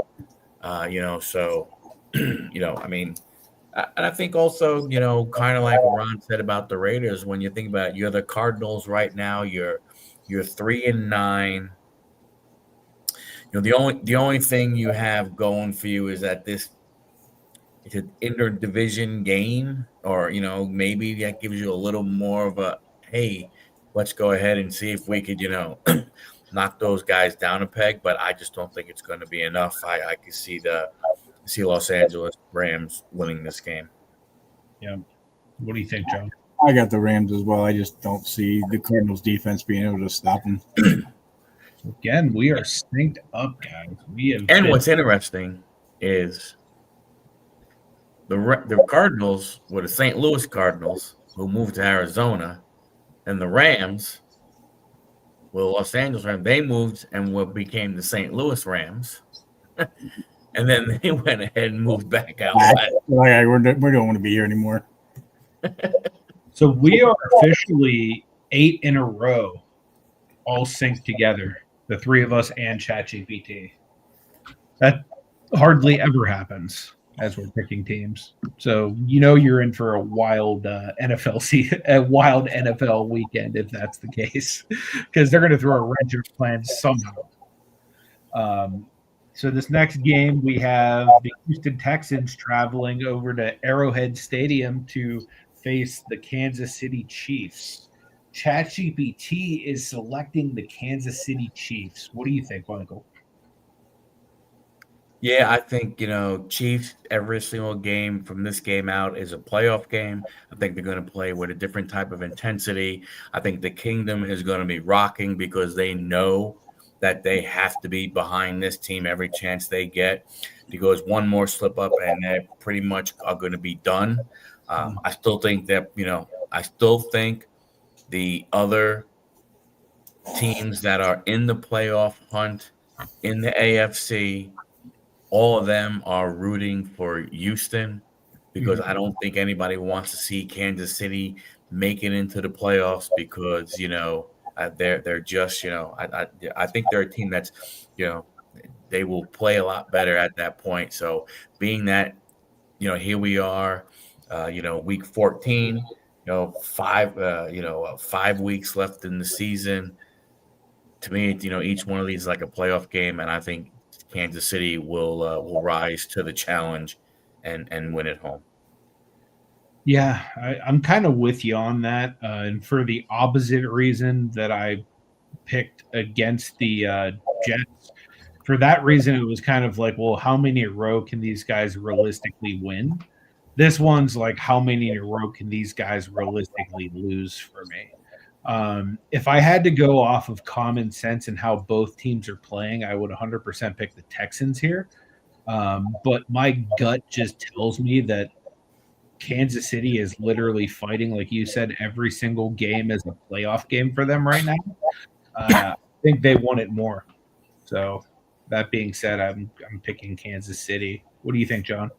So, and I think also, kind of like what Ron said about the Raiders, when you think about it, you're the Cardinals right now, you're 3-9. The only thing you have going for you is that it's an interdivision game, or maybe that gives you a little more of a hey, let's go ahead and see if we could knock those guys down a peg. But I just don't think it's going to be enough. I can see Los Angeles Rams winning this game. Yeah. What do you think, John? I got the Rams as well. I just don't see the Cardinals defense being able to stop them. Again, we are synced up, guys. What's interesting is the Cardinals were the St. Louis Cardinals who moved to Arizona, and the Rams were Los Angeles Rams. They moved and became the St. Louis Rams, and then they went ahead and moved back out. We don't want to be here anymore. So we are officially 8 in a row, all synced together. The three of us and ChatGPT. That hardly ever happens as we're picking teams. So you're in for a wild NFL weekend if that's the case, because they're going to throw a wrench in plans somehow. So this next game, we have the Houston Texans traveling over to Arrowhead Stadium to face the Kansas City Chiefs. ChatGPT is selecting the Kansas City Chiefs. What do you think, Michael? Yeah, I think, Chiefs, every single game from this game out is a playoff game. I think they're going to play with a different type of intensity. I think the Kingdom is going to be rocking because they know that they have to be behind this team every chance they get, because one more slip up and they pretty much are going to be done. I still think that, I still think the other teams that are in the playoff hunt in the AFC, all of them are rooting for Houston, because I don't think anybody wants to see Kansas City make it into the playoffs, because they're just I think they're a team that's they will play a lot better at that point. So being that here we are, week 14, 5 weeks left in the season. To me, each one of these is like a playoff game, and I think Kansas City will rise to the challenge and win at home. Yeah, I'm kind of with you on that, and for the opposite reason that I picked against the Jets. For that reason, it was kind of like, well, how many in a row can these guys realistically win? This one's like, how many in a row can these guys realistically lose for me? If I had to go off of common sense and how both teams are playing, I would 100% pick the Texans here. But my gut just tells me that Kansas City is literally fighting, like you said, every single game as a playoff game for them right now. I think they want it more. So that being said, I'm picking Kansas City. What do you think, John?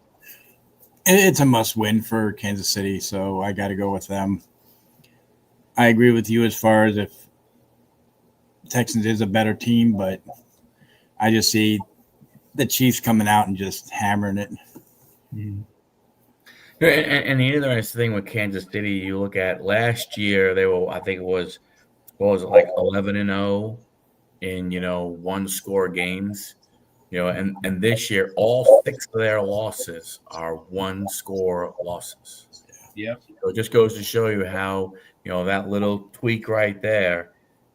It's a must-win for Kansas City, so I got to go with them. I agree with you as far as if Texans is a better team, but I just see the Chiefs coming out and just hammering it. Mm-hmm. And the interesting thing with Kansas City, you look at last year, they were, I think it was, what was it, like 11-0 in, one-score games. And this year, all 6 of their losses are one-score losses. Yeah. So it just goes to show you how, that little tweak right there.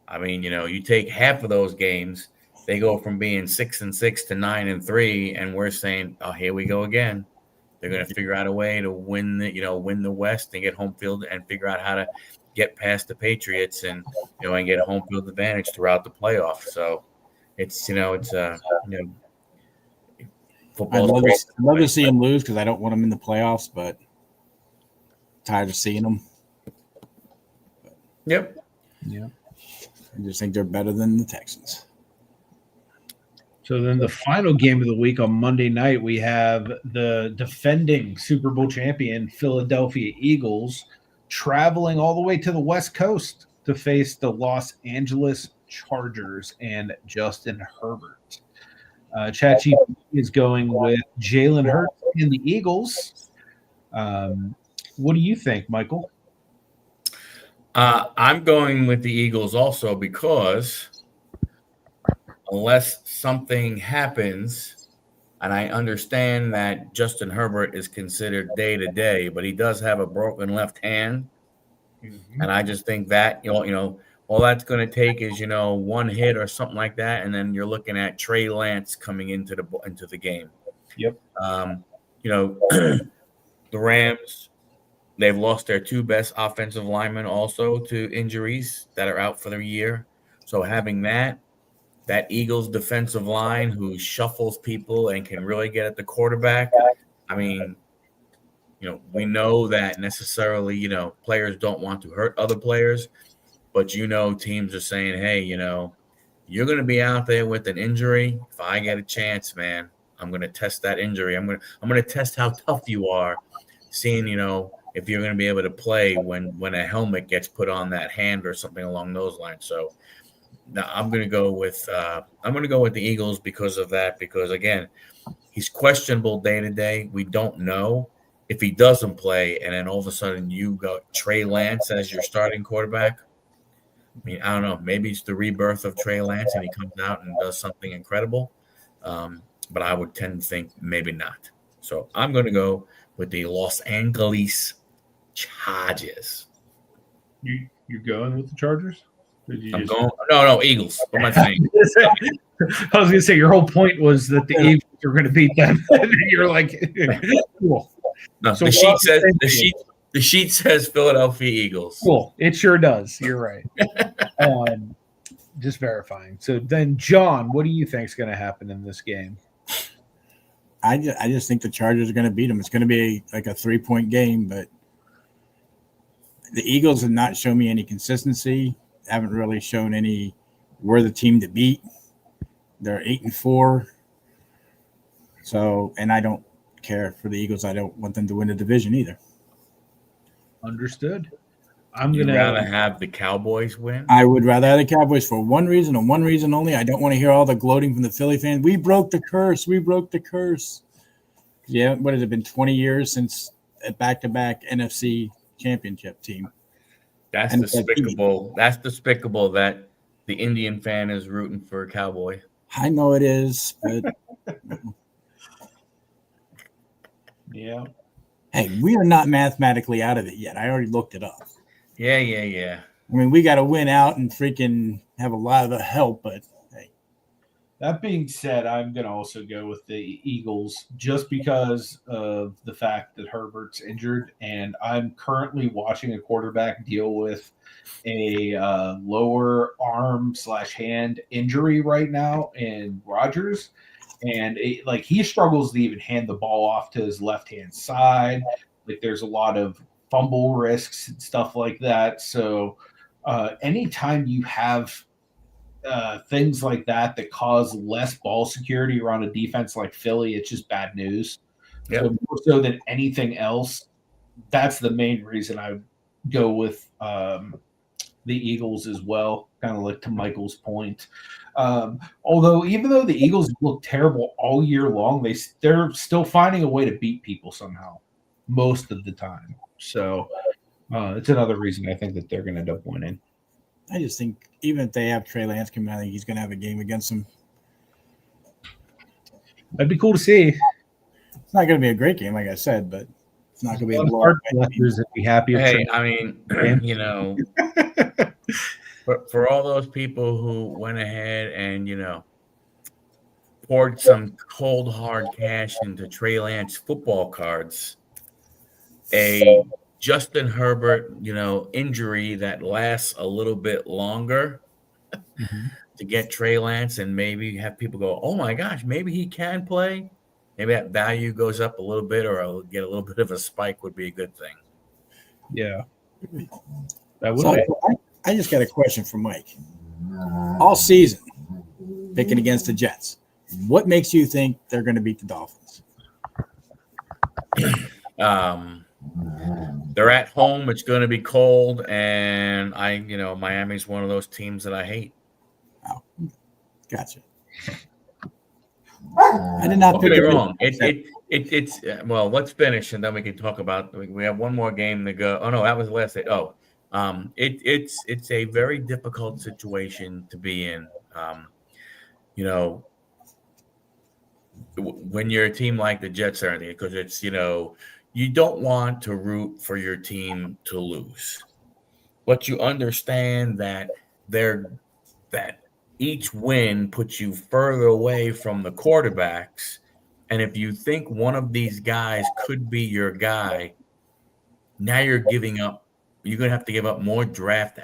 I mean, you take half of those games, they go from being 6-6 to 9-3, and we're saying, oh, here we go again. They're going to figure out a way to win the West and get home field and figure out how to get past the Patriots and get a home field advantage throughout the playoffs. So it's football. I'd love to see them lose because I don't want them in the playoffs, but tired of seeing them. Yep. Yeah. I just think they're better than the Texans. So then the final game of the week on Monday night, we have the defending Super Bowl champion Philadelphia Eagles traveling all the way to the West Coast to face the Los Angeles Chargers and Justin Herbert. ChatGPT is going with Jalen Hurts and the Eagles. What do you think, Michael? I'm going with the Eagles also because unless something happens, and I understand that Justin Herbert is considered day-to-day, but he does have a broken left hand. Mm-hmm. And I just think that, all that's going to take is, one hit or something like that, and then you're looking at Trey Lance coming into the game. Yep. The Rams, they've lost their 2 best offensive linemen also to injuries that are out for the year. So having that Eagles defensive line who shuffles people and can really get at the quarterback, I mean, we know that necessarily, players don't want to hurt other players, but teams are saying, hey, you're going to be out there with an injury. If I get a chance, man, I'm going to test that injury. I'm going to test how tough you are, seeing, if you're going to be able to play when a helmet gets put on that hand or something along those lines. So now I'm going to go with the Eagles because of that. Because again, he's questionable day to day. We don't know if he doesn't play, and then all of a sudden you got Trey Lance as your starting quarterback. I mean, I don't know. Maybe it's the rebirth of Trey Lance, and he comes out and does something incredible. But I would tend to think maybe not. So I'm going to go with the Los Angeles Chargers. You're going with the Chargers? No, Eagles. What am I saying? I was gonna say your whole point was that the Eagles are gonna beat them. And you're like, cool. No, So the we're sheet on the says same the page. sheet says Philadelphia Eagles. Cool. It sure does. You're right. Just verifying. So then, John, what do you think is going to happen in this game? I just think the Chargers are going to beat them. It's going to be like a 3-point game, but the Eagles have not shown me any consistency. Haven't really shown any. We're the team to beat. They're 8-4. So, and I don't care for the Eagles. I don't want them to win the division either. Understood. You'd rather have the Cowboys win? I would rather have the Cowboys for one reason and one reason only. I don't want to hear all the gloating from the Philly fans. We broke the curse. We broke the curse. Yeah, what has it been, 20 years since a back-to-back NFC championship team? That's despicable. That's despicable that the Indian fan is rooting for a Cowboy. I know it is, but yeah. Hey, we are not mathematically out of it yet. I already looked it up. Yeah. I mean, we got to win out and freaking have a lot of the help, but hey. That being said, I'm going to also go with the Eagles just because of the fact that Herbert's injured, and I'm currently watching a quarterback deal with a lower arm/hand injury right now in Rodgers, and he struggles to even hand the ball off to his left-hand side. Like there's a lot of fumble risks and stuff like that. So anytime you have things like that cause less ball security around a defense like Philly, it's just bad news. Yep. So more so than anything else, that's the main reason I go with the Eagles as well, kind of like to Michael's point. Although even though the Eagles look terrible all year long, they're still finding a way to beat people somehow most of the time. So it's another reason I think that they're going to end up winning. I just think even if they have Trey Lance come out, I think he's going to have a game against them. That'd be cool to see. It's not going to be a great game, like I said, but it's not going to be a blowout. Would be happy. Hey, I mean, you know, for all those people who went ahead and, you know, poured some cold hard cash into Trey Lance football cards, a Justin Herbert, you know, injury that lasts a little bit longer to get Trey Lance and maybe have people go, oh my gosh, maybe he can play. Maybe that value goes up a little bit or I'll get a little bit of a spike would be a good thing. Yeah. That would be. I just got a question for Mike. All season, picking against the Jets, what makes you think they're going to beat the Dolphins? They're at home. It's going to be cold, and Miami's one of those teams that I hate. Oh, gotcha. I did not. Don't get me wrong. It's well. Let's finish, and then we can talk about. We have one more game to go. Oh no, that was the last day. Oh, it's a very difficult situation to be in. When you're a team like the Jets are, because it's you don't want to root for your team to lose, but you understand that each win puts you further away from the quarterbacks. And if you think one of these guys could be your guy, now you're going to have to give up more draft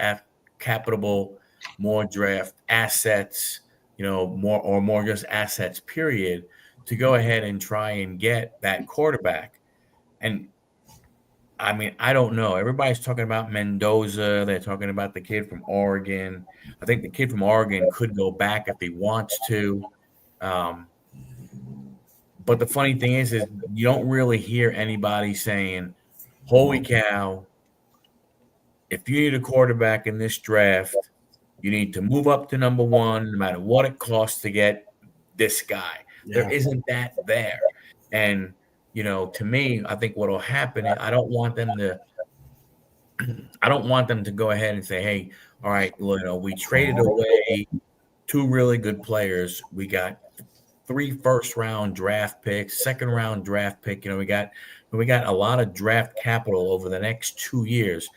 capital, more draft assets, more just assets, period, to go ahead and try and get that quarterback. And I mean, I don't know. Everybody's talking about Mendoza. They're talking about the kid from Oregon. I think the kid from Oregon could go back if he wants to. But the funny thing is you don't really hear anybody saying, holy cow, if you need a quarterback in this draft, you need to move up to number one, no matter what it costs to get this guy. Yeah. There isn't that there. And to me, I think what will happen is I don't want them to go ahead and say, hey, all right, we traded away 2 really good players. We got 3 first-round draft picks, second-round draft pick. We got a lot of draft capital over the next 2 years.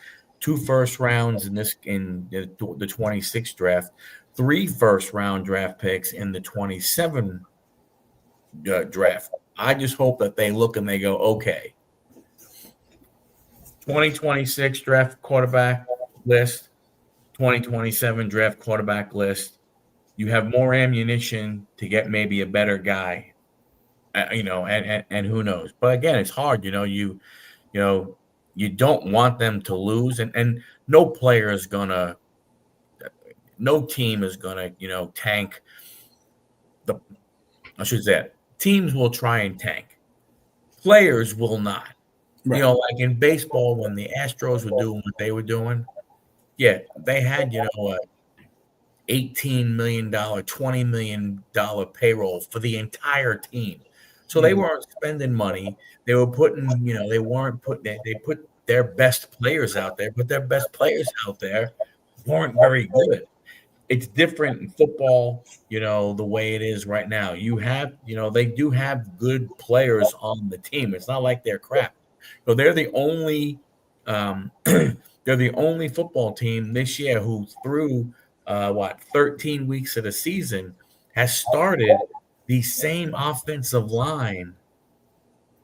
2 first rounds in the 26 draft, 3 first round draft picks in the 27 draft. I just hope that they look and they go, okay, 2026 draft quarterback list, 2027 draft quarterback list. You have more ammunition to get maybe a better guy, and who knows. But again, it's hard. You don't want them to lose, and no player is gonna, no team is gonna, tank the. I should say, teams will try and tank. Players will not. Right. Like in baseball, when the Astros were doing what they were doing, yeah, they had, $18 million, $20 million payroll for the entire team. So they weren't spending money. They were putting, they weren't putting, they put their best players out there, but their best players out there weren't very good. It's different in football, the way it is right now. You have, they do have good players on the team. It's not like they're crap. So they're the only, they're the only football team this year who through 13 weeks of the season has started the same offensive line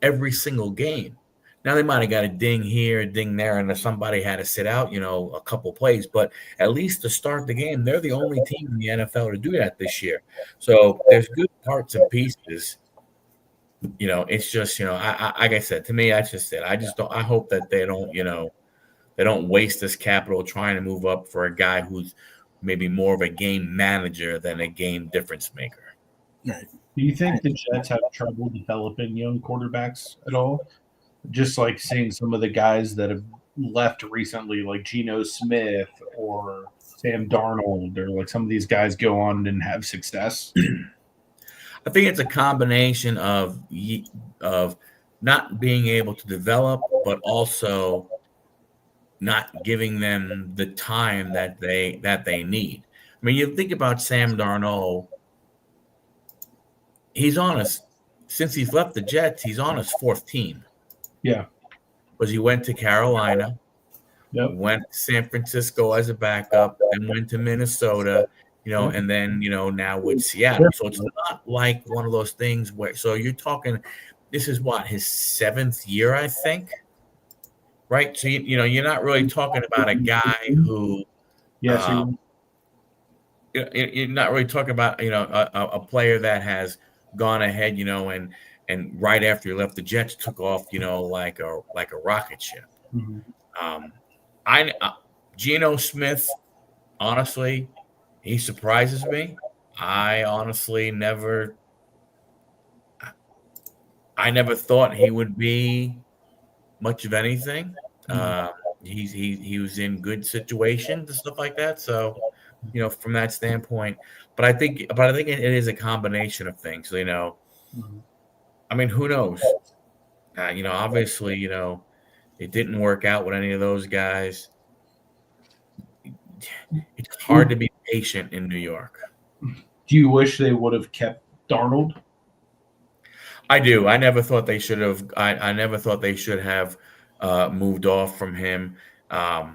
every single game. Now they might have got a ding here, a ding there, and if somebody had to sit out, a couple plays, but at least to start the game, they're the only team in the NFL to do that this year. So there's good parts and pieces. It's just, like I said, to me, that's just it. I hope that they don't waste this capital trying to move up for a guy who's maybe more of a game manager than a game difference maker. Right. Do you think the Jets have trouble developing young quarterbacks at all? Just like seeing some of the guys that have left recently, like Geno Smith or Sam Darnold, or like some of these guys go on and have success. I think it's a combination of not being able to develop, but also not giving them the time that they need. I mean, you think about Sam Darnold. He's on since he's left the Jets, he's on his 4th team. Yeah. Because he went to Carolina, went to San Francisco as a backup, then went to Minnesota, and then, now with Seattle. So it's not like one of those things where, so you're talking, this is his 7th year, I think. Right. So, you're not really talking about a guy who, yeah. So you're not really talking about, a player that has gone ahead, and right after he left the Jets took off, like a rocket ship. Geno Smith, honestly, he surprises me. I honestly never thought he would be much of anything. He was in good situations and stuff like that. So, from that standpoint, but I think it is a combination of things. I mean, who knows? Obviously, it didn't work out with any of those guys. It's hard to be patient in New York. Do you wish they would have kept Darnold? I do. I never thought they should have. I never thought they should have moved off from him. I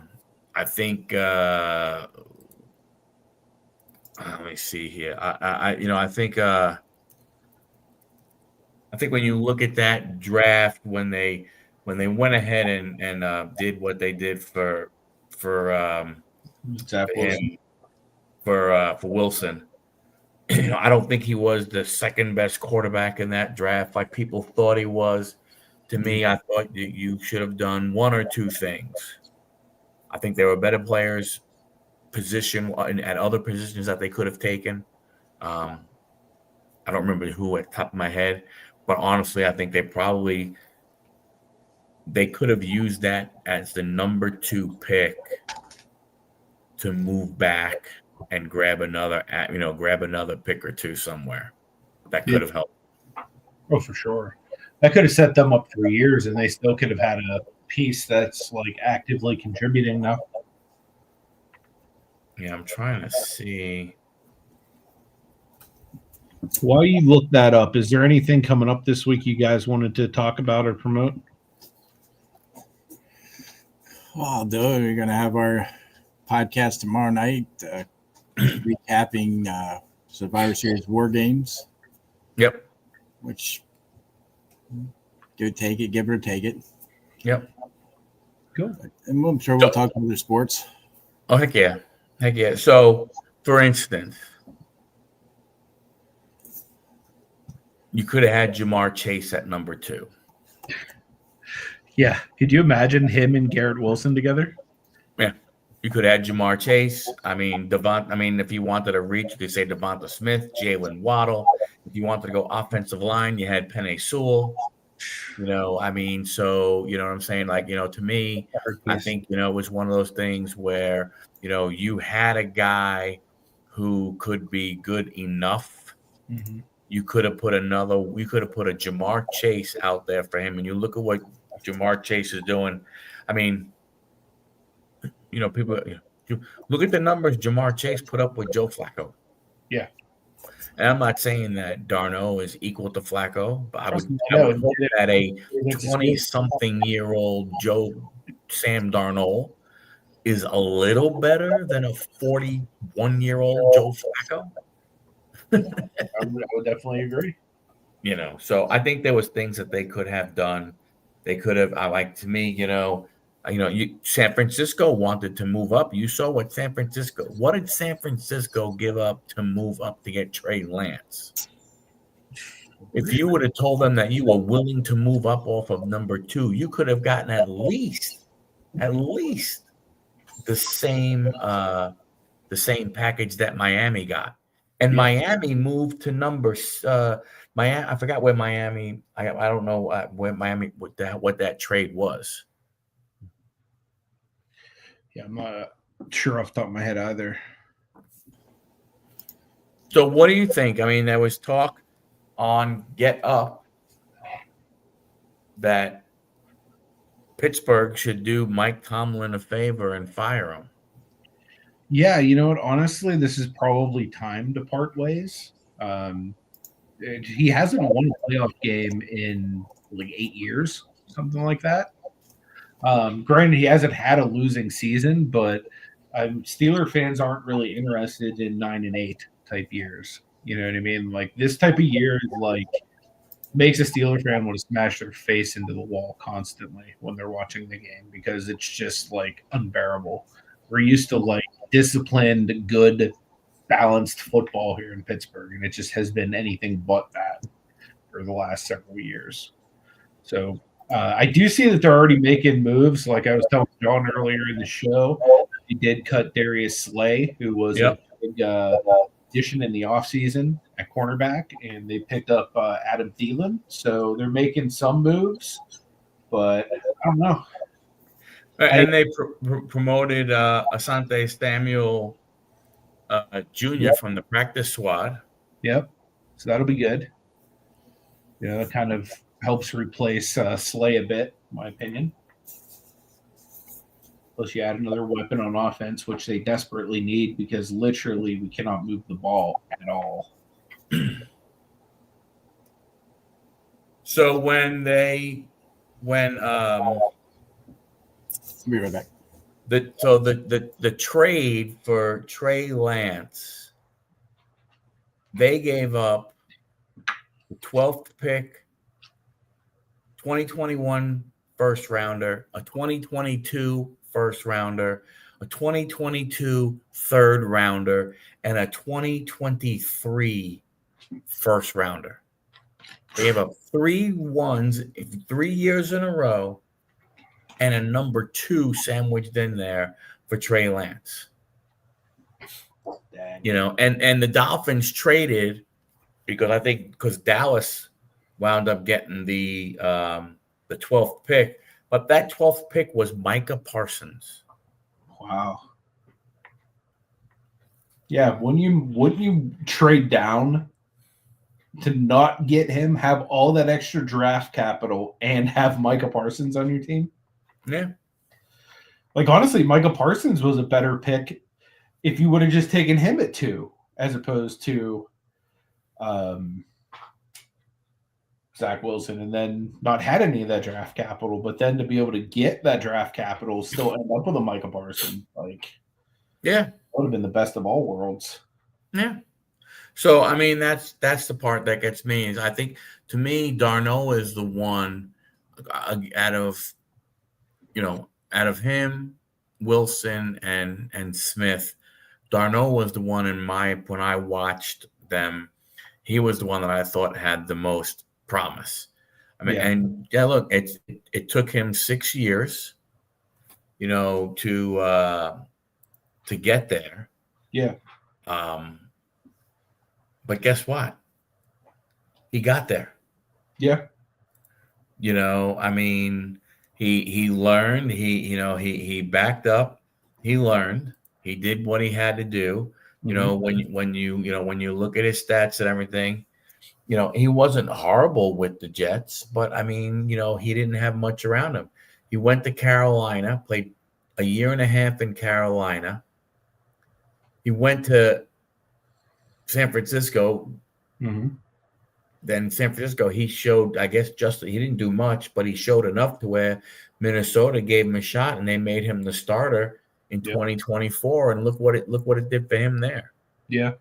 think. Let me see here. I think. I think when you look at that draft, when they went ahead and did what they did for Wilson, I don't think he was the second best quarterback in that draft like people thought he was. To me, I thought you should have done one or two things. I think there were better players at other positions that they could have taken. I don't remember who at the top of my head, but honestly, I think they could have used that as the number 2 pick to move back and grab another pick or two somewhere. That could have helped. Oh, for sure. That could have set them up for years, and they still could have had a piece that's like actively contributing now. Yeah, I'm trying to see. While you look that up, is there anything coming up this week you guys wanted to talk about or promote? Well, dude, we're going to have our podcast tomorrow night, recapping Survivor Series War Games, Yep. which give or take it. Yep. Cool. And I'm sure we'll talk other sports. Oh, heck yeah. Heck yeah. So, for instance, you could have had Jamar Chase at number 2. Yeah. Could you imagine him and Garrett Wilson together? Yeah. You could add Jamar Chase. I mean, if you wanted to reach, you could say Devonta Smith, Jalen Waddle. If you wanted to go offensive line, you had Penei Sewell. You know, I mean, so, you know what I'm saying? Like, you know, to me, I think, you know, it was one of those things where, you know, you had a guy who could be good enough. Mm-hmm. You could have put a Jamar Chase out there for him. And you look at what Jamar Chase is doing. I mean, you know, people, you look at the numbers Jamar Chase put up with Joe Flacco. Yeah. And I'm not saying that Darno is equal to Flacco, but I would No, hope that a 20-something-year-old Sam Darnold is a little better than a 41-year-old Joe Flacco. I would definitely agree. You know, so I think there was things that they could have done. They could have, to me, San Francisco wanted to move up. You saw what did San Francisco give up to move up to get Trey Lance? If you would have told them that you were willing to move up off of number 2, you could have gotten at least the same package that Miami got. And Miami moved to Miami. I forgot where Miami. I don't know where Miami what that trade was. Yeah, I'm not sure off the top of my head either. So what do you think? I mean, there was talk on Get Up that Pittsburgh should do Mike Tomlin a favor and fire him. Yeah, you know what? Honestly, this is probably time to part ways. He hasn't won a playoff game in like 8 years, something like that. Granted, he hasn't had a losing season, but Steeler fans aren't really interested in 9-8 type years. You know what I mean? Like this type of year, like makes a Steeler fan want to smash their face into the wall constantly when they're watching the game because it's just like unbearable. We're used to like disciplined, good, balanced football here in Pittsburgh, and it just has been anything but that for the last several years. So I do see that they're already making moves. Like I was telling John earlier in the show, they did cut Darius Slay, who was a big addition in the offseason at cornerback, and they picked up Adam Thielen. So they're making some moves, but I don't know. And they promoted Asante Samuel Jr. from the practice squad. Yep. So that'll be good. Yeah, that kind of helps replace Slay a bit, in my opinion. Plus, you add another weapon on offense, which they desperately need because literally we cannot move the ball at all. So when I'll be right back. The trade for Trey Lance, they gave up the 12th pick, 2021 first rounder, a 2022 first rounder, a 2022 third rounder, and a 2023 first rounder. They gave up 3 ones 3 years in a row and a number 2 sandwiched in there for Trey Lance. Dang. You know, and the Dolphins traded because Dallas wound up getting the 12th pick, but that 12th pick was Micah Parsons. Wow. Yeah, wouldn't you trade down to not get him, have all that extra draft capital, and have Micah Parsons on your team? Yeah. Like, honestly, Micah Parsons was a better pick if you would have just taken him at 2 as opposed to Zach Wilson and then not had any of that draft capital, but then to be able to get that draft capital, still end up with a Micah Parsons, like Yeah, would have been the best of all worlds. yeah. So I mean, that's the part that gets me. Is I think to me, Darno is the one out of out of him, Wilson and Smith. Darno was the one when I watched them, he was the one that I thought had the most promise. I mean, and look, it took him 6 years, to get there. Yeah. But guess what? He got there. Yeah. I mean, he learned, he backed up, he learned, he did what he had to do. When you look at his stats and everything, he wasn't horrible with the Jets, but I mean, he didn't have much around him. He went to Carolina, played a year and a half in Carolina. He went to San Francisco. Mm-hmm. Then San Francisco, he showed, I guess, he didn't do much, but he showed enough to where Minnesota gave him a shot and they made him the starter in 2024. And look what it did for him there. Yeah.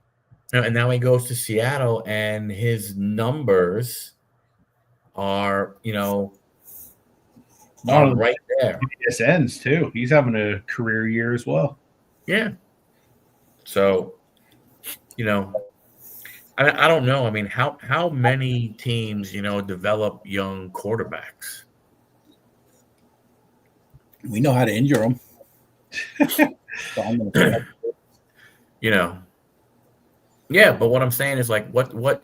And now he goes to Seattle and his numbers are, right there. PSNs too. He's having a career year as well. Yeah. So, I don't know. I mean, how many teams, develop young quarterbacks? We know how to injure them. So I'm gonna say Yeah, but what I'm saying is like what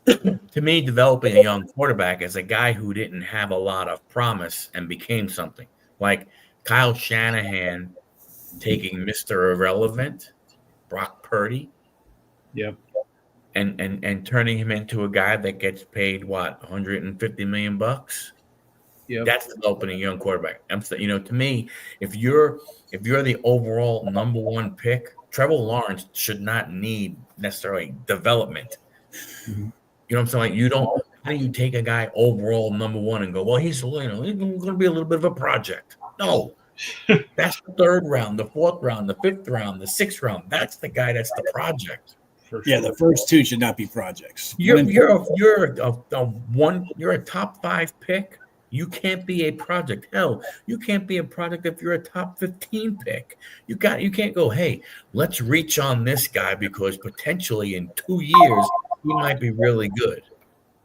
to me, developing a young quarterback is a guy who didn't have a lot of promise and became something. Like Kyle Shanahan taking Mr. Irrelevant, Brock Purdy. Yep. And turning him into a guy that gets paid what, $150 million bucks. Yep. That's developing a young quarterback. To me, if you're the overall number one pick, Trevor Lawrence should not need necessarily development. Mm-hmm. You know what I'm saying? Like you don't. How do you take a guy overall number one and go, well, he's going to be a little bit of a project? No, that's the third round, the fourth round, the fifth round, the sixth round. That's the guy. That's the project. Yeah, the first two should not be projects. You're a top 5 pick. You can't be a project. Hell, you can't be a project if you're a top 15 pick. You can't go, hey, let's reach on this guy because potentially in 2 years he might be really good.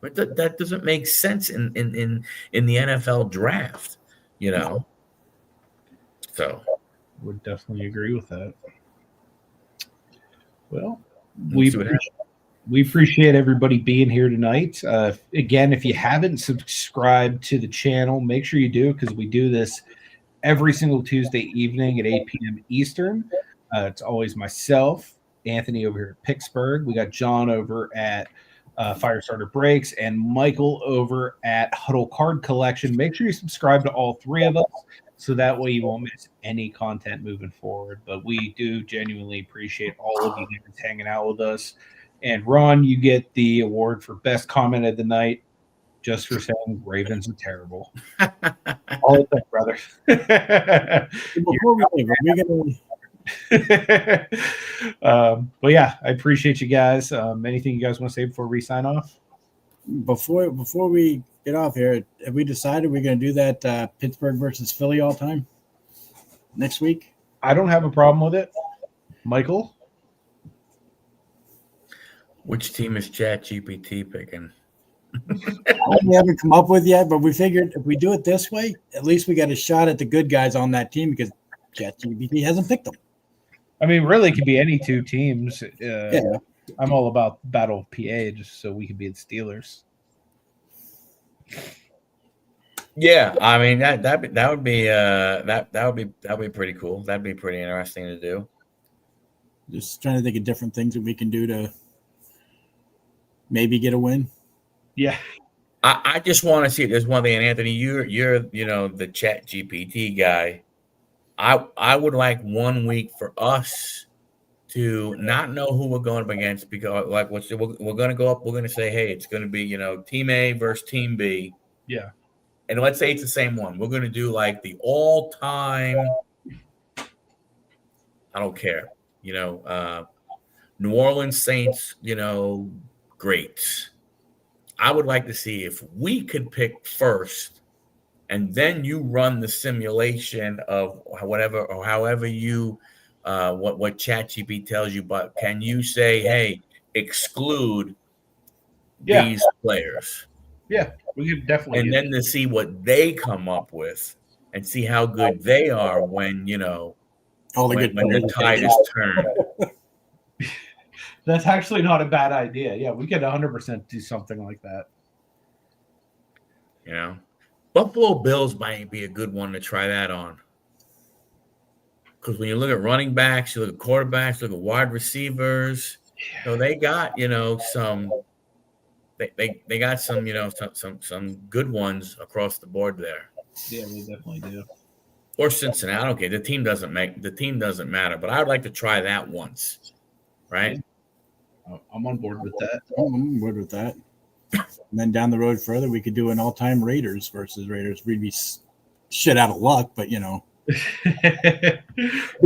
But that doesn't make sense in the NFL draft, So would definitely agree with that. Well, we appreciate everybody being here tonight. Again, if you haven't subscribed to the channel, make sure you do, because we do this every single Tuesday evening at 8 p.m. Eastern. It's always myself, Anthony over here at Pittsburgh. We got John over at Firestarter Breaks and Michael over at Huddle Card Collection. Make sure you subscribe to all three of us, so that way you won't miss any content moving forward. But we do genuinely appreciate all of you guys hanging out with us. And Ron, you get the award for best comment of the night, just for saying Ravens are terrible. All of that, brother. Before we leave, but yeah, I appreciate you guys. Anything you guys want to say before we sign off? Before we get off here, have we decided we're going to do that Pittsburgh versus Philly all time next week? I don't have a problem with it. Michael? which team is GPT picking? We haven't come up with yet, but we figured if we do it this way, at least we got a shot at the good guys on that team because ChatGPT hasn't picked them. I mean, really, it could be any two teams. Yeah. I'm all about Battle of PA just so we could be the Steelers. Yeah, I mean that would be pretty cool. That'd be pretty interesting to do. Just trying to think of different things that we can do to maybe get a win. Yeah. I just want to see. There's one thing, and Anthony, you're the Chat GPT guy. I would like 1 week for us to not know who we're going up against because, like, we're going to go up. We're going to say, hey, it's going to be, Team A versus Team B. Yeah. And let's say it's the same one. We're going to do like the all-time. I don't care. New Orleans Saints. Greats. I would like to see if we could pick first, and then you run the simulation of whatever or however you. What ChatGPT tells you, but can you say, hey, exclude these players? Yeah, we could definitely. And then to see what they come up with and see how good they are when, when their tide is turned. That's actually not a bad idea. Yeah, we could 100% do something like that. Buffalo Bills might be a good one to try that on. Because when you look at running backs, you look at quarterbacks, look at wide receivers, so they got, some they got some, some good ones across the board there. Yeah, we definitely do. Or Cincinnati. Okay, the team doesn't matter, but I would like to try that once. Right? Yeah. I'm on board with that. I'm on board with that. And then down the road further, we could do an all-time Raiders versus Raiders. We'd be shit out of luck, but